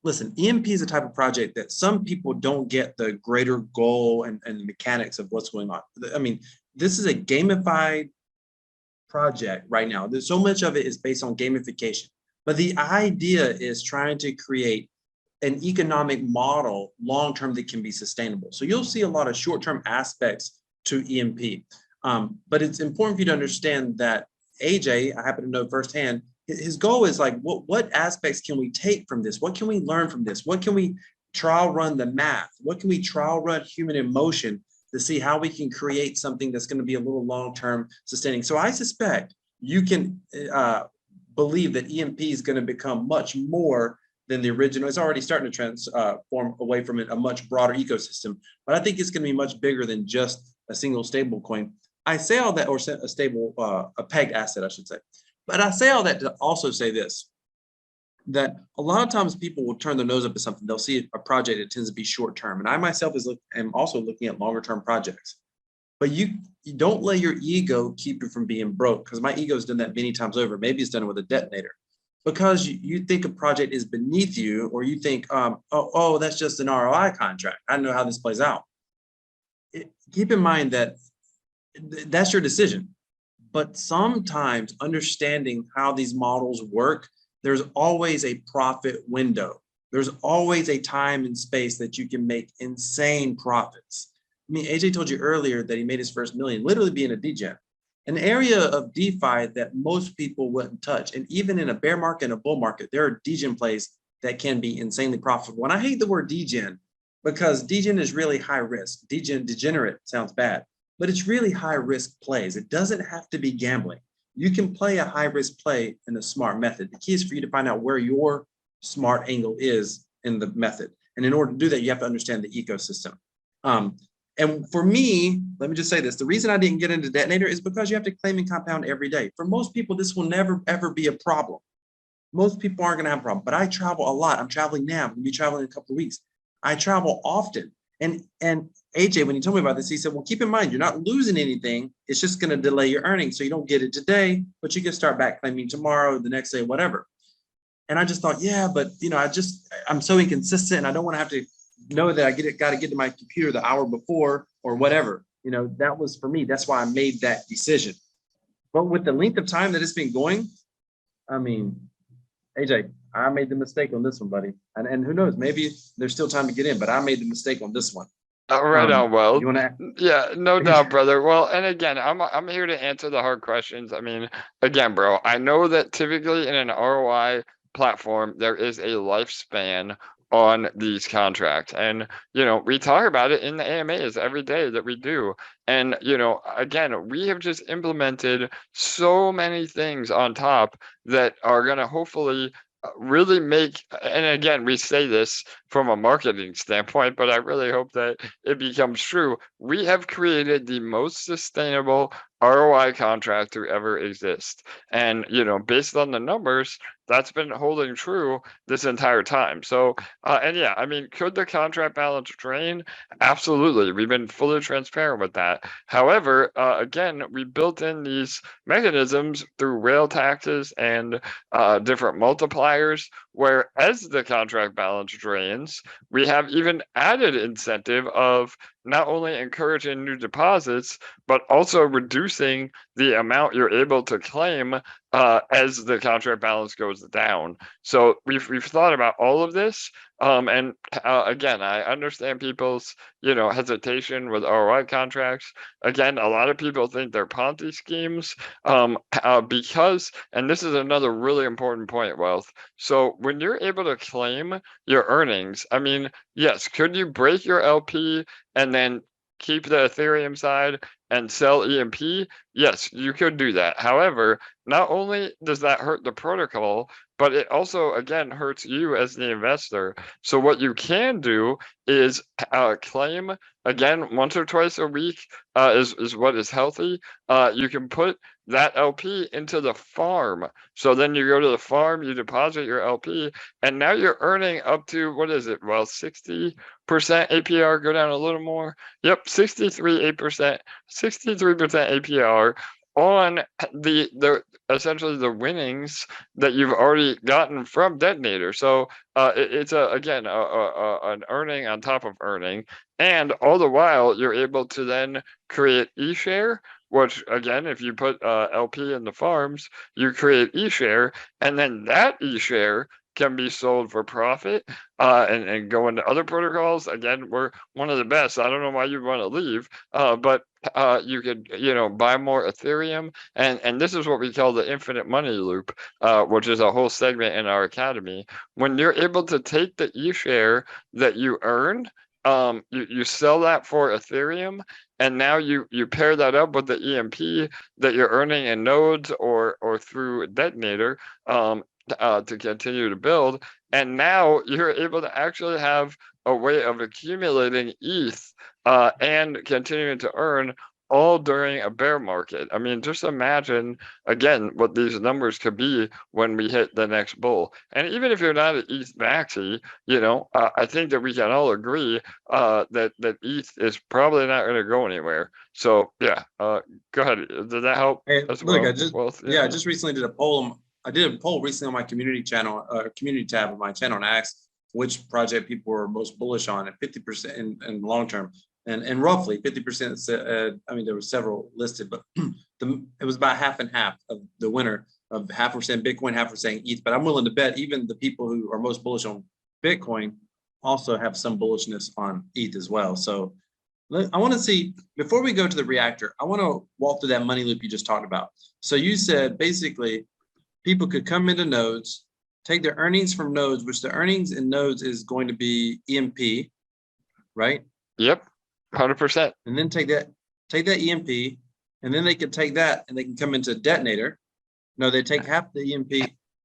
Listen, EMP is a type of project that some people don't get the greater goal and the mechanics of what's going on. I mean, this is a gamified project right now. There's so much of it is based on gamification, but the idea is trying to create an economic model long-term that can be sustainable. So you'll see a lot of short-term aspects to EMP, but it's important for you to understand that AJ, I happen to know firsthand, his goal is like, what aspects can we take from this? What can we learn from this? What can we trial run the math? What can we trial run human emotion to see how we can create something that's going to be a little long-term sustaining? So I suspect you can believe that EMP is going to become much more than the original. It's already starting to transform away from it, a much broader ecosystem, but I think it's going to be much bigger than just a single stable coin. I say all that, or a pegged asset, I should say. But I say all that to also say this, that a lot of times people will turn their nose up at something. They'll see a project that tends to be short term. And I myself am also looking at longer term projects. But you don't let your ego keep you from being broke, because my ego's done that many times over. Maybe it's done it with a Detonator. Because you think a project is beneath you, or you think, oh, that's just an ROI contract. I know how this plays out. Keep in mind that that's your decision. But sometimes understanding how these models work, there's always a profit window. There's always a time and space that you can make insane profits. I mean, AJ told you earlier that he made his first million, literally being a degen, an area of DeFi that most people wouldn't touch. And even in a bear market and a bull market, there are degen plays that can be insanely profitable. And I hate the word degen because degen is really high risk. Degenerate sounds bad, but it's really high risk plays. It doesn't have to be gambling. You can play a high risk play in a smart method. The key is for you to find out where your smart angle is in the method. And in order to do that, you have to understand the ecosystem. And for me, let me just say this, the reason I didn't get into Detonator is because you have to claim and compound every day. For most people, this will never, ever be a problem. Most people aren't gonna have a problem, but I travel a lot. I'm traveling now, I'm gonna be traveling in a couple of weeks. I travel often. And AJ, when he told me about this, he said, well, keep in mind, you're not losing anything. It's just going to delay your earnings. So you don't get it today, but you can start back claiming tomorrow, the next day, whatever. And I just thought, yeah, but I'm so inconsistent and I don't want to have to know that I got to get to my computer the hour before or whatever. That was for me. That's why I made that decision. But with the length of time that it's been going, I mean, AJ, I made the mistake on this one, buddy. And who knows, maybe there's still time to get in, but I made the mistake on this one. Right on, well. You want to? Yeah, no doubt, brother. Well, and again, I'm here to answer the hard questions. I mean, again, bro, I know that typically in an ROI platform, there is a lifespan on these contracts. And, we talk about it in the AMAs every day that we do. And, again, we have just implemented so many things on top that are going to hopefully really make, and again, we say this from a marketing standpoint, but I really hope that it becomes true. We have created the most sustainable ROI contract to ever exist. And, based on the numbers, that's been holding true this entire time. So, and yeah, I mean, could the contract balance drain? Absolutely. We've been fully transparent with that. However, again, we built in these mechanisms through rail taxes and different multipliers, where as the contract balance drains, we have even added incentive of not only encouraging new deposits, but also reducing the amount you're able to claim as the contract balance goes down. So we've thought about all of this. And again, I understand people's hesitation with ROI contracts. Again, a lot of people think they're Ponzi schemes because, and this is another really important point, Wealth. So when you're able to claim your earnings, I mean, yes, could you break your LP and then keep the Ethereum side and sell EMP? Yes, you could do that. However, not only does that hurt the protocol, but it also, again, hurts you as the investor. So what you can do is claim, again, once or twice a week is what is healthy. You can put that LP into the farm. So then you go to the farm, you deposit your LP, and now you're earning up to, what is it? Well, 60% APR, go down a little more. Yep, 63% APR on the essentially the winnings that you've already gotten from Detonator. So it's again an earning on top of earning, and all the while you're able to then create eShare, which again, if you put LP in the farms, you create eShare, and then that eShare can be sold for profit and go into other protocols. Again, we're one of the best. I don't know why you'd want to leave, but you could, buy more Ethereum. And this is what we call the infinite money loop, which is a whole segment in our academy. When you're able to take the eShare that you earned, you sell that for Ethereum, and now you pair that up with the EMP that you're earning in nodes or through Detonator to continue to build. And now you're able to actually have a way of accumulating ETH and continuing to earn all during a bear market. I mean, just imagine again what these numbers could be when we hit the next bull. And even if you're not an ETH maxi, I think that we can all agree that ETH is probably not going to go anywhere. So yeah, go ahead. Did that help? Hey, as look, well? I just recently did a poll. I did a poll recently on my community channel, community tab of my channel, and I asked which project people were most bullish on at 50% in long term. And roughly 50% said, I mean, there were several listed, but it was about half and half of the winner of half were saying Bitcoin, half were saying ETH. But I'm willing to bet even the people who are most bullish on Bitcoin also have some bullishness on ETH as well. So I want to see, before we go to the reactor, I want to walk through that money loop you just talked about. So you said basically people could come into nodes, take their earnings from nodes, which the earnings in nodes is going to be EMP, right? Yep. 100%. And then take that EMP, and then they can take that and they can come into Detonator. No, they take half the EMP.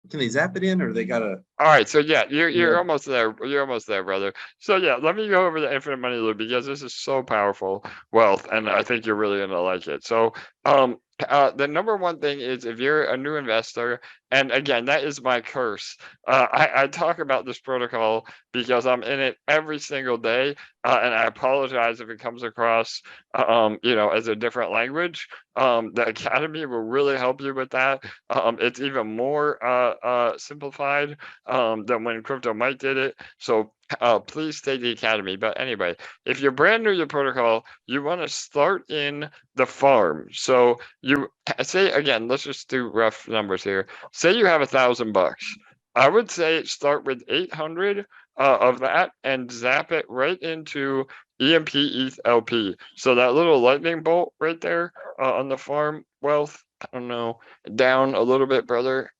Can they zap it in, or they gotta? All right, so yeah, you're almost there. You're almost there, brother. So yeah, let me go over the infinite money loop because this is so powerful, Wealth, and I think you're really gonna like it. So the number one thing is if you're a new investor And again, that is my curse. I talk about this protocol because I'm in it every single day, and I apologize if it comes across, as a different language. The Academy will really help you with that. It's even more simplified than when Crypto Mike did it. So please take the Academy. But anyway, if you're brand new to protocol, you want to start in the farm. So you say, again, let's just do rough numbers here. Say you have $1,000. I would say start with 800 of that and zap it right into EMP ETH LP. So that little lightning bolt right there on the farm wealth, I don't know, down a little bit, brother.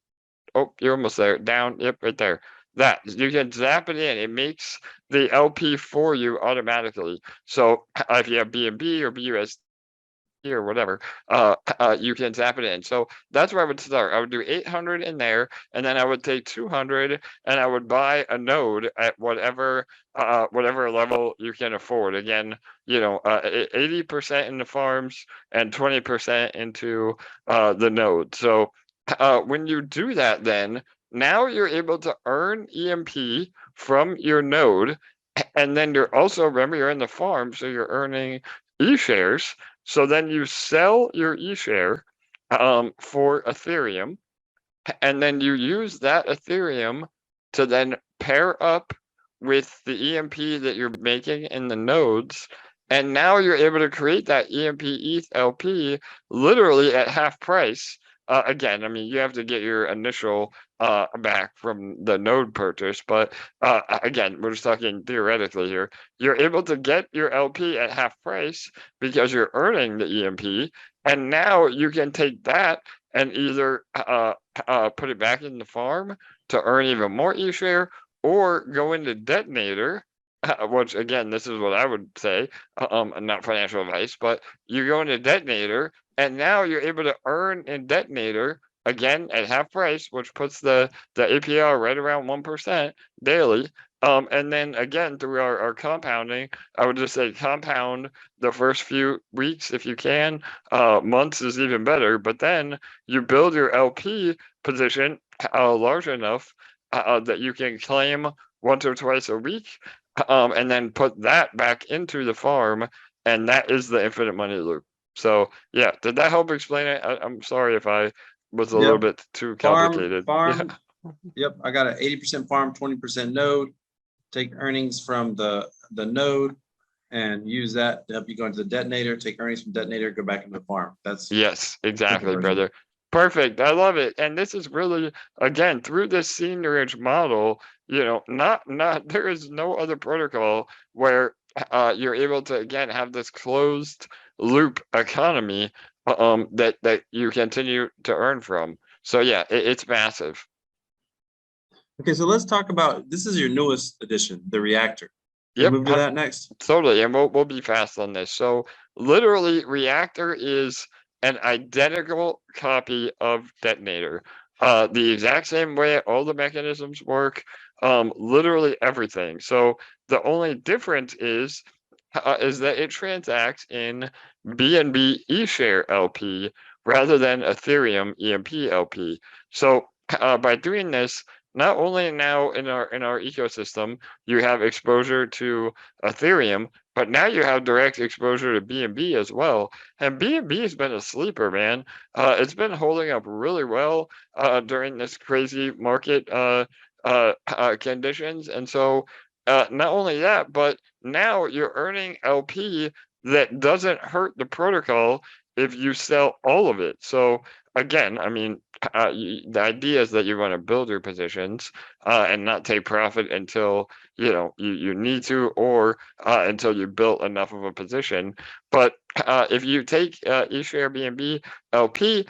Oh, you're almost there. Down, yep, right there. That you can zap it in. It makes the LP for you automatically. So if you have BNB or BUSD or whatever, you can zap it in. So that's where I would start. I would do 800 in there, and then I would take 200 and I would buy a node at whatever level you can afford. Again, 80% in the farms and 20% into the node. So when you do that, then now you're able to earn EMP from your node, and then you're also, remember, you're in the farm, so you're earning e-shares. So then you sell your e-share for Ethereum, and then you use that Ethereum to then pair up with the EMP that you're making in the nodes. And now you're able to create that EMP ETH LP literally at half price. Again, I mean, you have to get your initial back from the node purchase, but again, we're just talking theoretically here. You're able to get your LP at half price because you're earning the EMP, and now you can take that and either put it back in the farm to earn even more e-share, or go into Detonator, which again, this is what I would say, not financial advice, but you go into Detonator, and now you're able to earn in Detonator again at half price, which puts the APR right around 1% daily. And then again, through our compounding, I would just say compound the first few weeks if you can. Months is even better, but then you build your LP position large enough that you can claim once or twice a week, and then put that back into the farm, and that is the infinite money loop. So yeah, did that help explain it? I'm sorry if I was a little bit too complicated. Farm. Yep, I got an 80% farm, 20% node. Take earnings from the node and use that to help you go into the Detonator. Take earnings from Detonator, go back into the farm. That's yes, exactly, brother. Perfect. I love it. And this is really, again, through this seigniorage model, not there is no other protocol where you're able to, again, have this closed loop economy that you continue to earn from. So yeah, it's massive. Okay, so let's talk about, this is your newest edition, the Reactor. Yep. Move to that next. Totally, and we'll be fast on this. So literally, Reactor is an identical copy of Detonator. The exact same way all the mechanisms work, literally everything. So the only difference is that it transacts in BNB eShare LP rather than Ethereum EMP LP. So by doing this, not only now in our ecosystem, you have exposure to Ethereum, but now you have direct exposure to BNB as well. And BNB has been a sleeper, man. It's been holding up really well during this crazy market conditions. And so not only that, but now you're earning LP that doesn't hurt the protocol if you sell all of it. So again, I mean, the idea is that you want to build your positions and not take profit until you need to, or until you built enough of a position. But if you take eShare BNB LP,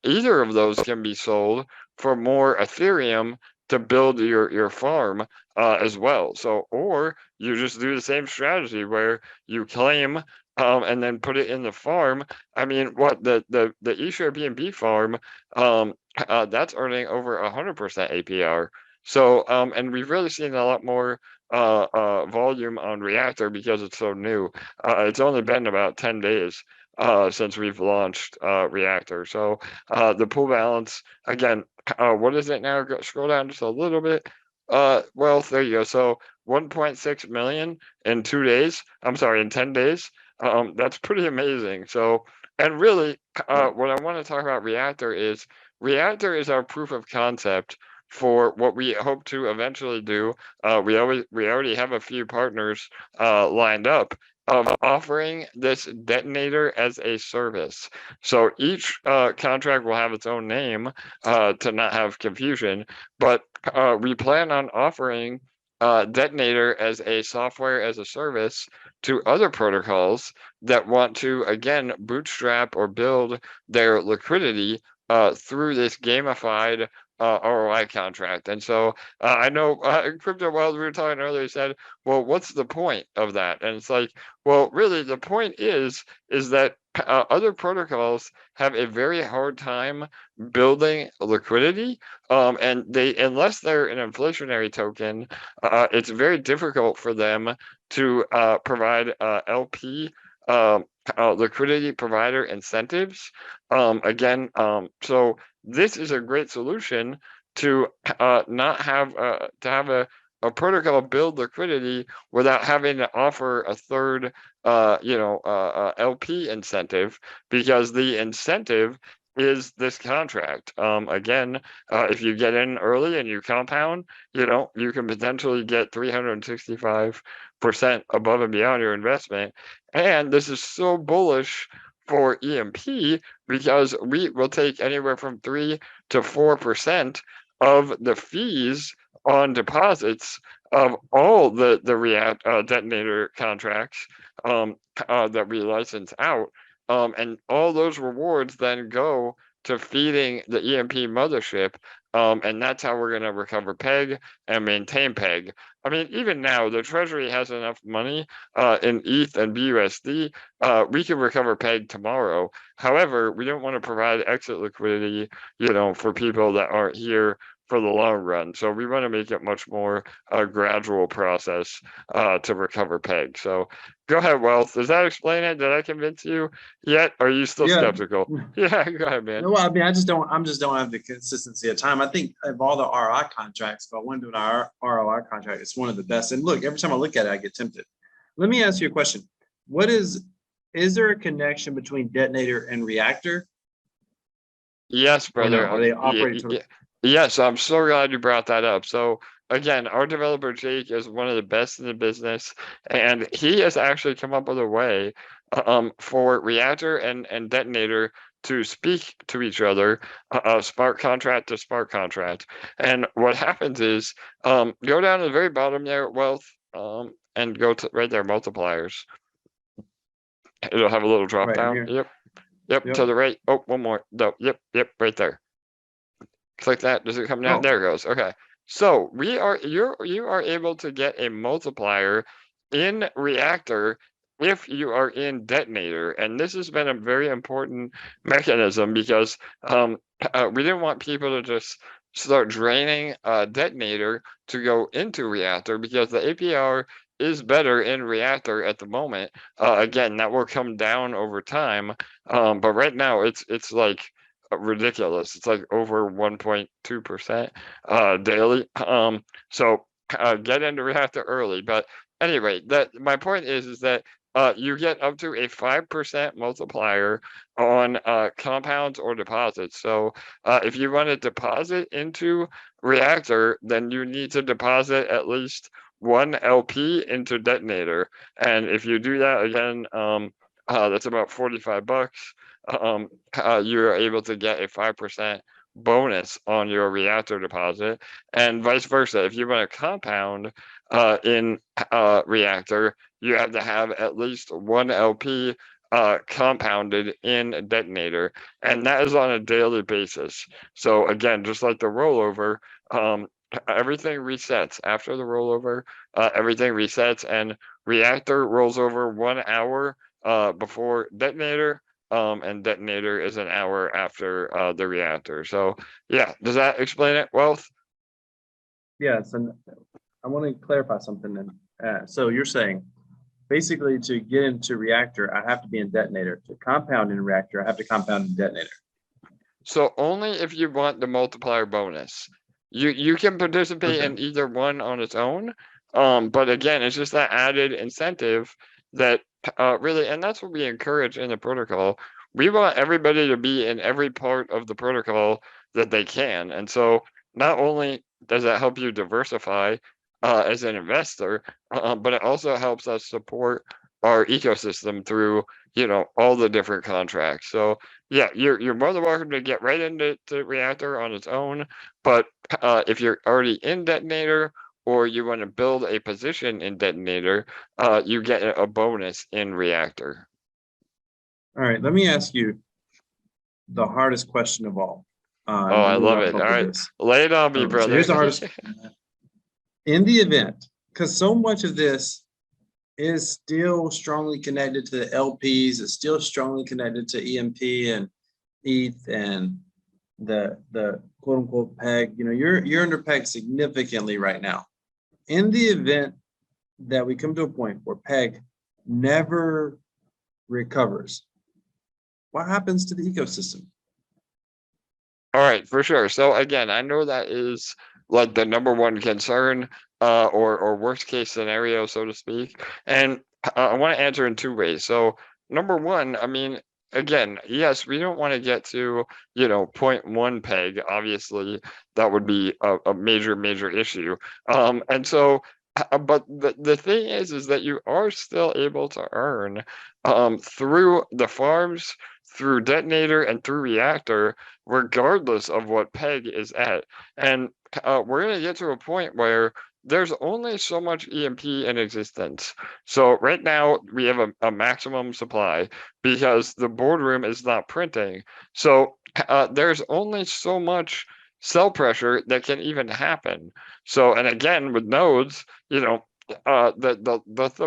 either of those can be sold for more Ethereum to build your farm as well. So, or you just do the same strategy where you claim and then put it in the farm. I mean, what the eShare BNB farm, that's earning over 100% APR. So, and we've really seen a lot more volume on Reactor because it's so new. It's only been about 10 days since we've launched Reactor. So the pool balance, again, what is it now? Scroll down just a little bit. Well, there you go. So 1.6 million in 2 days. I'm sorry, in 10 days. That's pretty amazing. So, and really, what I want to talk about Reactor is our proof of concept for what we hope to eventually do. We already have a few partners lined up of offering this detonator as a service. So each contract will have its own name to not have confusion, but we plan on offering Detonator as a software as a service to other protocols that want to, again, bootstrap or build their liquidity through this gamified ROI contract. And so I know Crypto Wild, we were talking earlier, said, well, what's the point of that? And it's like, well, really, the point is that other protocols have a very hard time building liquidity, and unless they're an inflationary token, it's very difficult for them to provide LP liquidity provider incentives. So this is a great solution to not have to have a protocol build liquidity without having to offer a third LP incentive, because the incentive is this contract. If you get in early and you compound, you can potentially get 365% above and beyond your investment. And this is so bullish for EMP because we will take anywhere from 3 to 4% of the fees on deposits of all the detonator contracts that we license out. And all those rewards then go to feeding the EMP mothership. And that's how we're going to recover PEG and maintain PEG. I mean, even now, the Treasury has enough money in ETH and BUSD. We can recover PEG tomorrow. However, we don't want to provide exit liquidity, for people that aren't here for the long run. So we want to make it much more a gradual process to recover PEG. So go ahead, Wealth. Does that explain it? Did I convince you yet? Or are you still skeptical? Yeah, go ahead, man. No, I mean, I just don't have the consistency of time. I think of all the ROI contracts, if I want to do an ROI contract, it's one of the best. And look, every time I look at it, I get tempted. Let me ask you a question. Is there a connection between Detonator and Reactor? Yes, brother. Are they operating? Yes, I'm so glad you brought that up. So again, our developer Jake is one of the best in the business, and he has actually come up with a way for Reactor and Detonator to speak to each other, smart contract to smart contract. And what happens is, go down to the very bottom there, Wealth, and go to right there, multipliers. It'll have a little drop down. Yep, to the right. Oh, one more. No, yep, right there. Click that. Does it come down? There it goes. Okay. So you are able to get a multiplier in Reactor if you are in Detonator, and this has been a very important mechanism because we didn't want people to just start draining Detonator to go into Reactor, because the APR is better in Reactor at the moment. Again, that will come down over time, but right now it's like ridiculous. It's like over 1.2% daily. So get into Reactor early. But anyway, my point is that you get up to a 5% multiplier on compounds or deposits. So if you want to deposit into Reactor, then you need to deposit at least 1 LP into Detonator. And if you do that again, that's about $45. You're able to get a 5% bonus on your Reactor deposit, and vice versa. If you want to compound in Reactor, you have to have at least 1 LP compounded in Detonator, and that is on a daily basis. So again, just like the rollover, everything resets after the rollover. Everything resets, and Reactor rolls over 1 hour before Detonator. And Detonator is an hour after the Reactor. So yeah, does that explain it, Wealth? Yes, and I want to clarify something. Then, so you're saying basically to get into Reactor, I have to be in Detonator. To compound in Reactor, I have to compound in Detonator. So only if you want the multiplier bonus. You can participate Okay. in either one on its own. But again, it's just that added incentive that really, and that's what we encourage in the protocol. We want everybody to be in every part of the protocol that they can. And so not only does that help you diversify as an investor, but it also helps us support our ecosystem through, all the different contracts. So yeah, you're more than welcome to get right into Reactor on its own. But if you're already in Detonator or you want to build a position in Detonator, you get a bonus in Reactor. All right, let me ask you the hardest question of all. Oh, I We'll love wrap it. up All with right, this. lay it on me, So brother. here's the hardest. In the event, because so much of this is still strongly connected to the LPs, it's still strongly connected to EMP and ETH and the quote unquote peg. You're under peg significantly right now. In the event that we come to a point where peg never recovers, what happens to the ecosystem? All right, for sure. So again, I know that is like the number one concern, or worst case scenario, so to speak. And I want to answer in two ways. So number one, I mean, again, yes, we don't want to get to 0.1 peg. Obviously, that would be a major issue. And so, but the thing is that you are still able to earn through the farms, through Detonator, and through Reactor, regardless of what peg is at. And we're going to get to a point where there's only so much EMP in existence. So right now we have a maximum supply because the boardroom is not printing. So there's only so much cell pressure that can even happen. So, and again, with nodes, the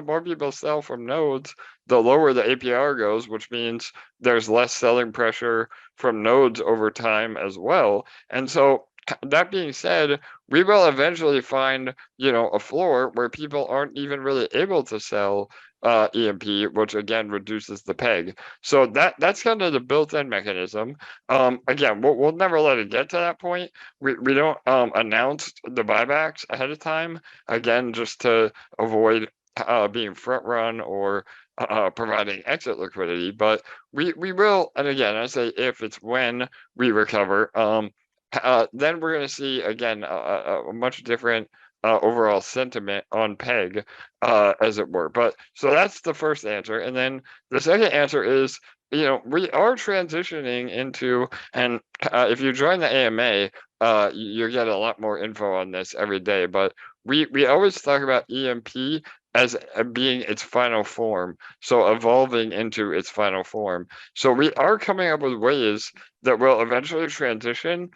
more people sell from nodes, the lower the APR goes, which means there's less selling pressure from nodes over time as well. And so that being said, we will eventually find, a floor where people aren't even really able to sell EMP, which again reduces the peg. So that's kind of the built-in mechanism. Again, we'll never let it get to that point. We don't announce the buybacks ahead of time, again, just to avoid being front run or providing exit liquidity. But we will, and again, I say if, it's when we recover, then we're going to see again a much different overall sentiment on peg, as it were. But so that's the first answer, and then the second answer is, we are transitioning into, and if you join the AMA, you get a lot more info on this every day. But we always talk about EMP as being its final form, so evolving into its final form. So we are coming up with ways that will eventually transition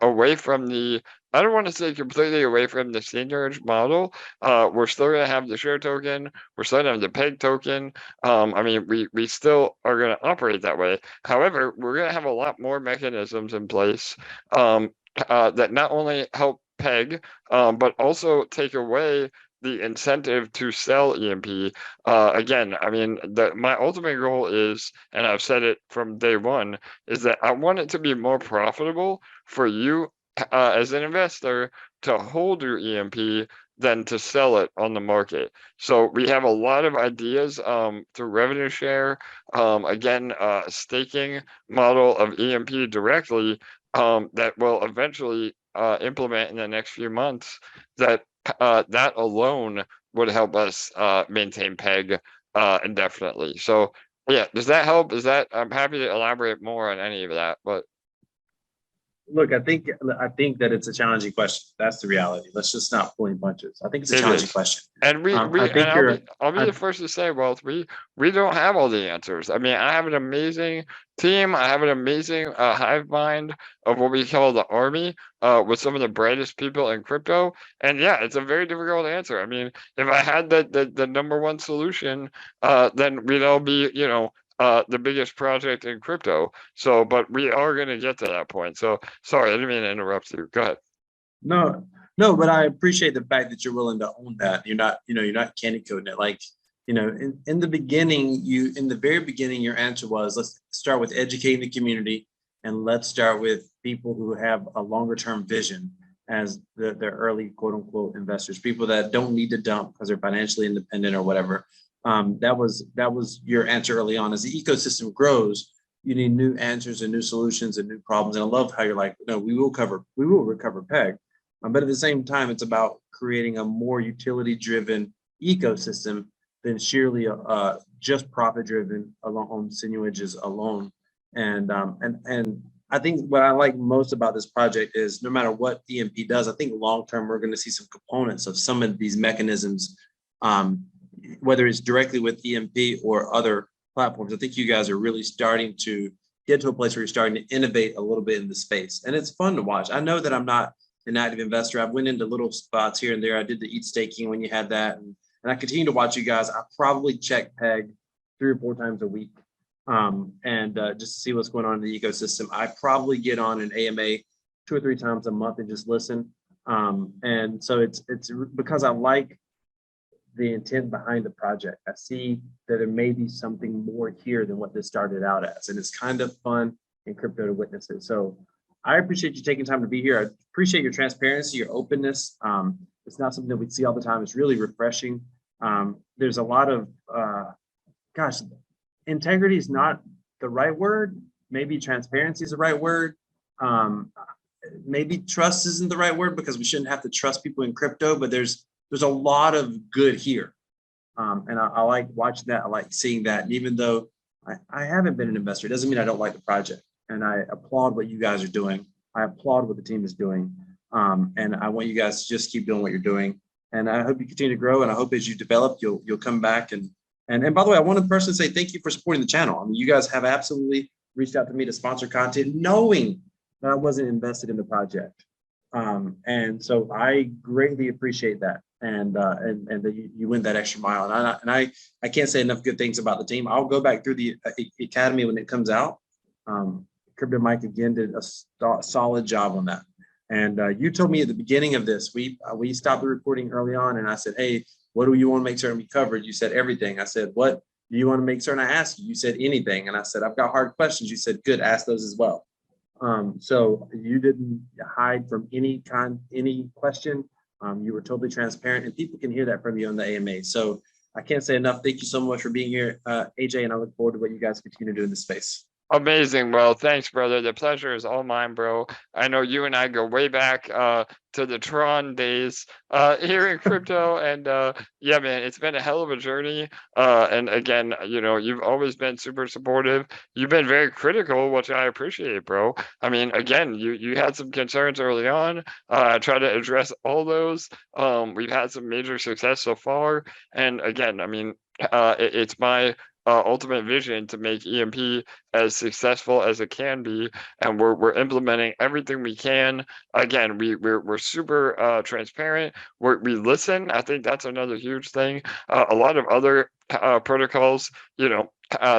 away from the, I don't want to say completely away from the seniorage model. We're still going to have the share token. We're still going to have the peg token. I mean, we still are going to operate that way. However, we're going to have a lot more mechanisms in place that not only help peg, but also take away the incentive to sell EMP. Again, I mean, my ultimate goal is, and I've said it from day one, is that I want it to be more profitable for you as an investor to hold your EMP than to sell it on the market. So we have a lot of ideas through revenue share, again, staking model of EMP directly, that will eventually implement in the next few months, that that alone would help us maintain peg indefinitely. So yeah, does that help? I'm happy to elaborate more on any of that, but Look, I think that it's a challenging question. That's the reality. Let's just not pulling punches. I think it's a it challenging is. question. And I think you're. I'll be I, the first to say, well, we don't have all the answers. I mean, I have an amazing team. I have an amazing hive mind of what we call the army, with some of the brightest people in crypto. And yeah, it's a very difficult answer. I mean, if I had the number one solution, then we'd all be, the biggest project in crypto. So, but we are going to get to that point. So sorry, I didn't mean to interrupt you. Go ahead. no, no, but I appreciate the fact that you're willing to own that. You're not candy coating it. Like, in the beginning, in the very beginning, your answer was, let's start with educating the community. and let's start with people who have a longer term vision as the early quote unquote investors, people that don't need to dump because they're financially independent or whatever. That was your answer early on. As the ecosystem grows, you need new answers and new solutions and new problems. And I love how you're like, no, we will recover PEG. But at the same time, it's about creating a more utility driven ecosystem than sheerly just profit driven on sinuages alone. And I think what I like most about this project is no matter what EMP does, I think long term we're going to see some components of some of these mechanisms, whether it's directly with EMP or other platforms. I think you guys are really starting to get to a place where you're starting to innovate a little bit in the space, and it's fun to watch. I know that I'm not an active investor. I've went into little spots here and there. I did the ETH staking when you had that, and I continue to watch you guys. I probably check PEG 3 or 4 times a week. Just to see what's going on in the ecosystem. I probably get on an AMA 2 or 3 times a month and just listen. And so it's because I like the intent behind the project. I see that there may be something more here than what this started out as, and it's kind of fun in crypto to witness it. So I appreciate you taking time to be here. I appreciate your transparency, your openness. It's not something that we see all the time. It's really refreshing. There's a lot of, integrity is not the right word. Maybe transparency is the right word. Maybe trust isn't the right word, because we shouldn't have to trust people in crypto, but there's a lot of good here. And I like watching that. I like seeing that. And even though I haven't been an investor, it doesn't mean I don't like the project. And I applaud what you guys are doing. I applaud what the team is doing. And I want you guys to just keep doing what you're doing. And I hope you continue to grow. And I hope as you develop, you'll come back. And by the way, I want to personally say thank you for supporting the channel. I mean, you guys have absolutely reached out to me to sponsor content, knowing that I wasn't invested in the project. And so I greatly appreciate that. And that you went that extra mile. And I can't say enough good things about the team. I'll go back through the academy when it comes out. Crypto Mike again did a solid job on that. And you told me at the beginning of this, we stopped the recording early on, and I said, hey, what do you want to make certain we covered? You said everything. I said, what do you want to make certain I ask you? You said anything. And I said, I've got hard questions. You said, good, ask those as well. So you didn't hide from any question. You were totally transparent, and people can hear that from you on the AMA. So I can't say enough. Thank you so much for being here, AJ, and I look forward to what you guys continue to do in this space. Amazing, bro. Thanks, brother. The pleasure is all mine, bro. I know you and I go way back to the Tron days here in crypto. And yeah, man, it's been a hell of a journey. And again, you know, you've always been super supportive. You've been very critical, which I appreciate, bro. I mean, again, you had some concerns early on. I try to address all those. We've had some major success so far. And again, I mean, it's my ultimate vision to make EMP as successful as it can be, and we're implementing everything we can. Again, we're super transparent. We listen. I think that's another huge thing. A lot of other protocols, you know,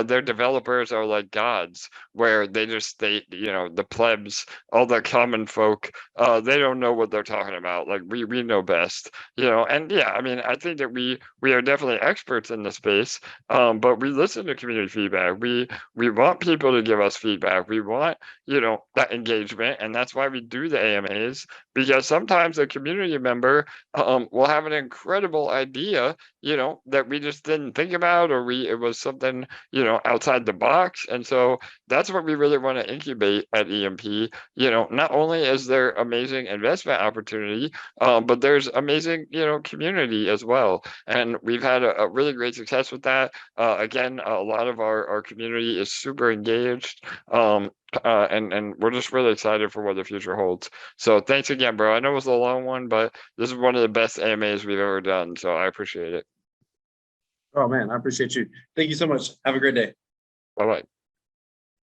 their developers are like gods, where they you know, the plebs, all the common folk, they don't know what they're talking about. Like we know best, you know. And yeah, I mean, I think that we are definitely experts in the space, but we listen to community feedback. We want people to give us feedback. We want, you know, that engagement, and that's why we do the AMAs, because sometimes a community member will have an incredible idea, you know, that we just didn't think about, or it was something, you know, outside the box. And so that's what we really want to incubate at EMP. You know, not only is there amazing investment opportunity, but there's amazing, you know, community as well. And we've had a really great success with that. Again, a lot of our community is super engaged. And we're just really excited for what the future holds. So thanks again, bro. I know it was a long one, but this is one of the best AMAs we've ever done. So I appreciate it. Oh man, I appreciate you. Thank you so much. Have a great day. Bye-bye.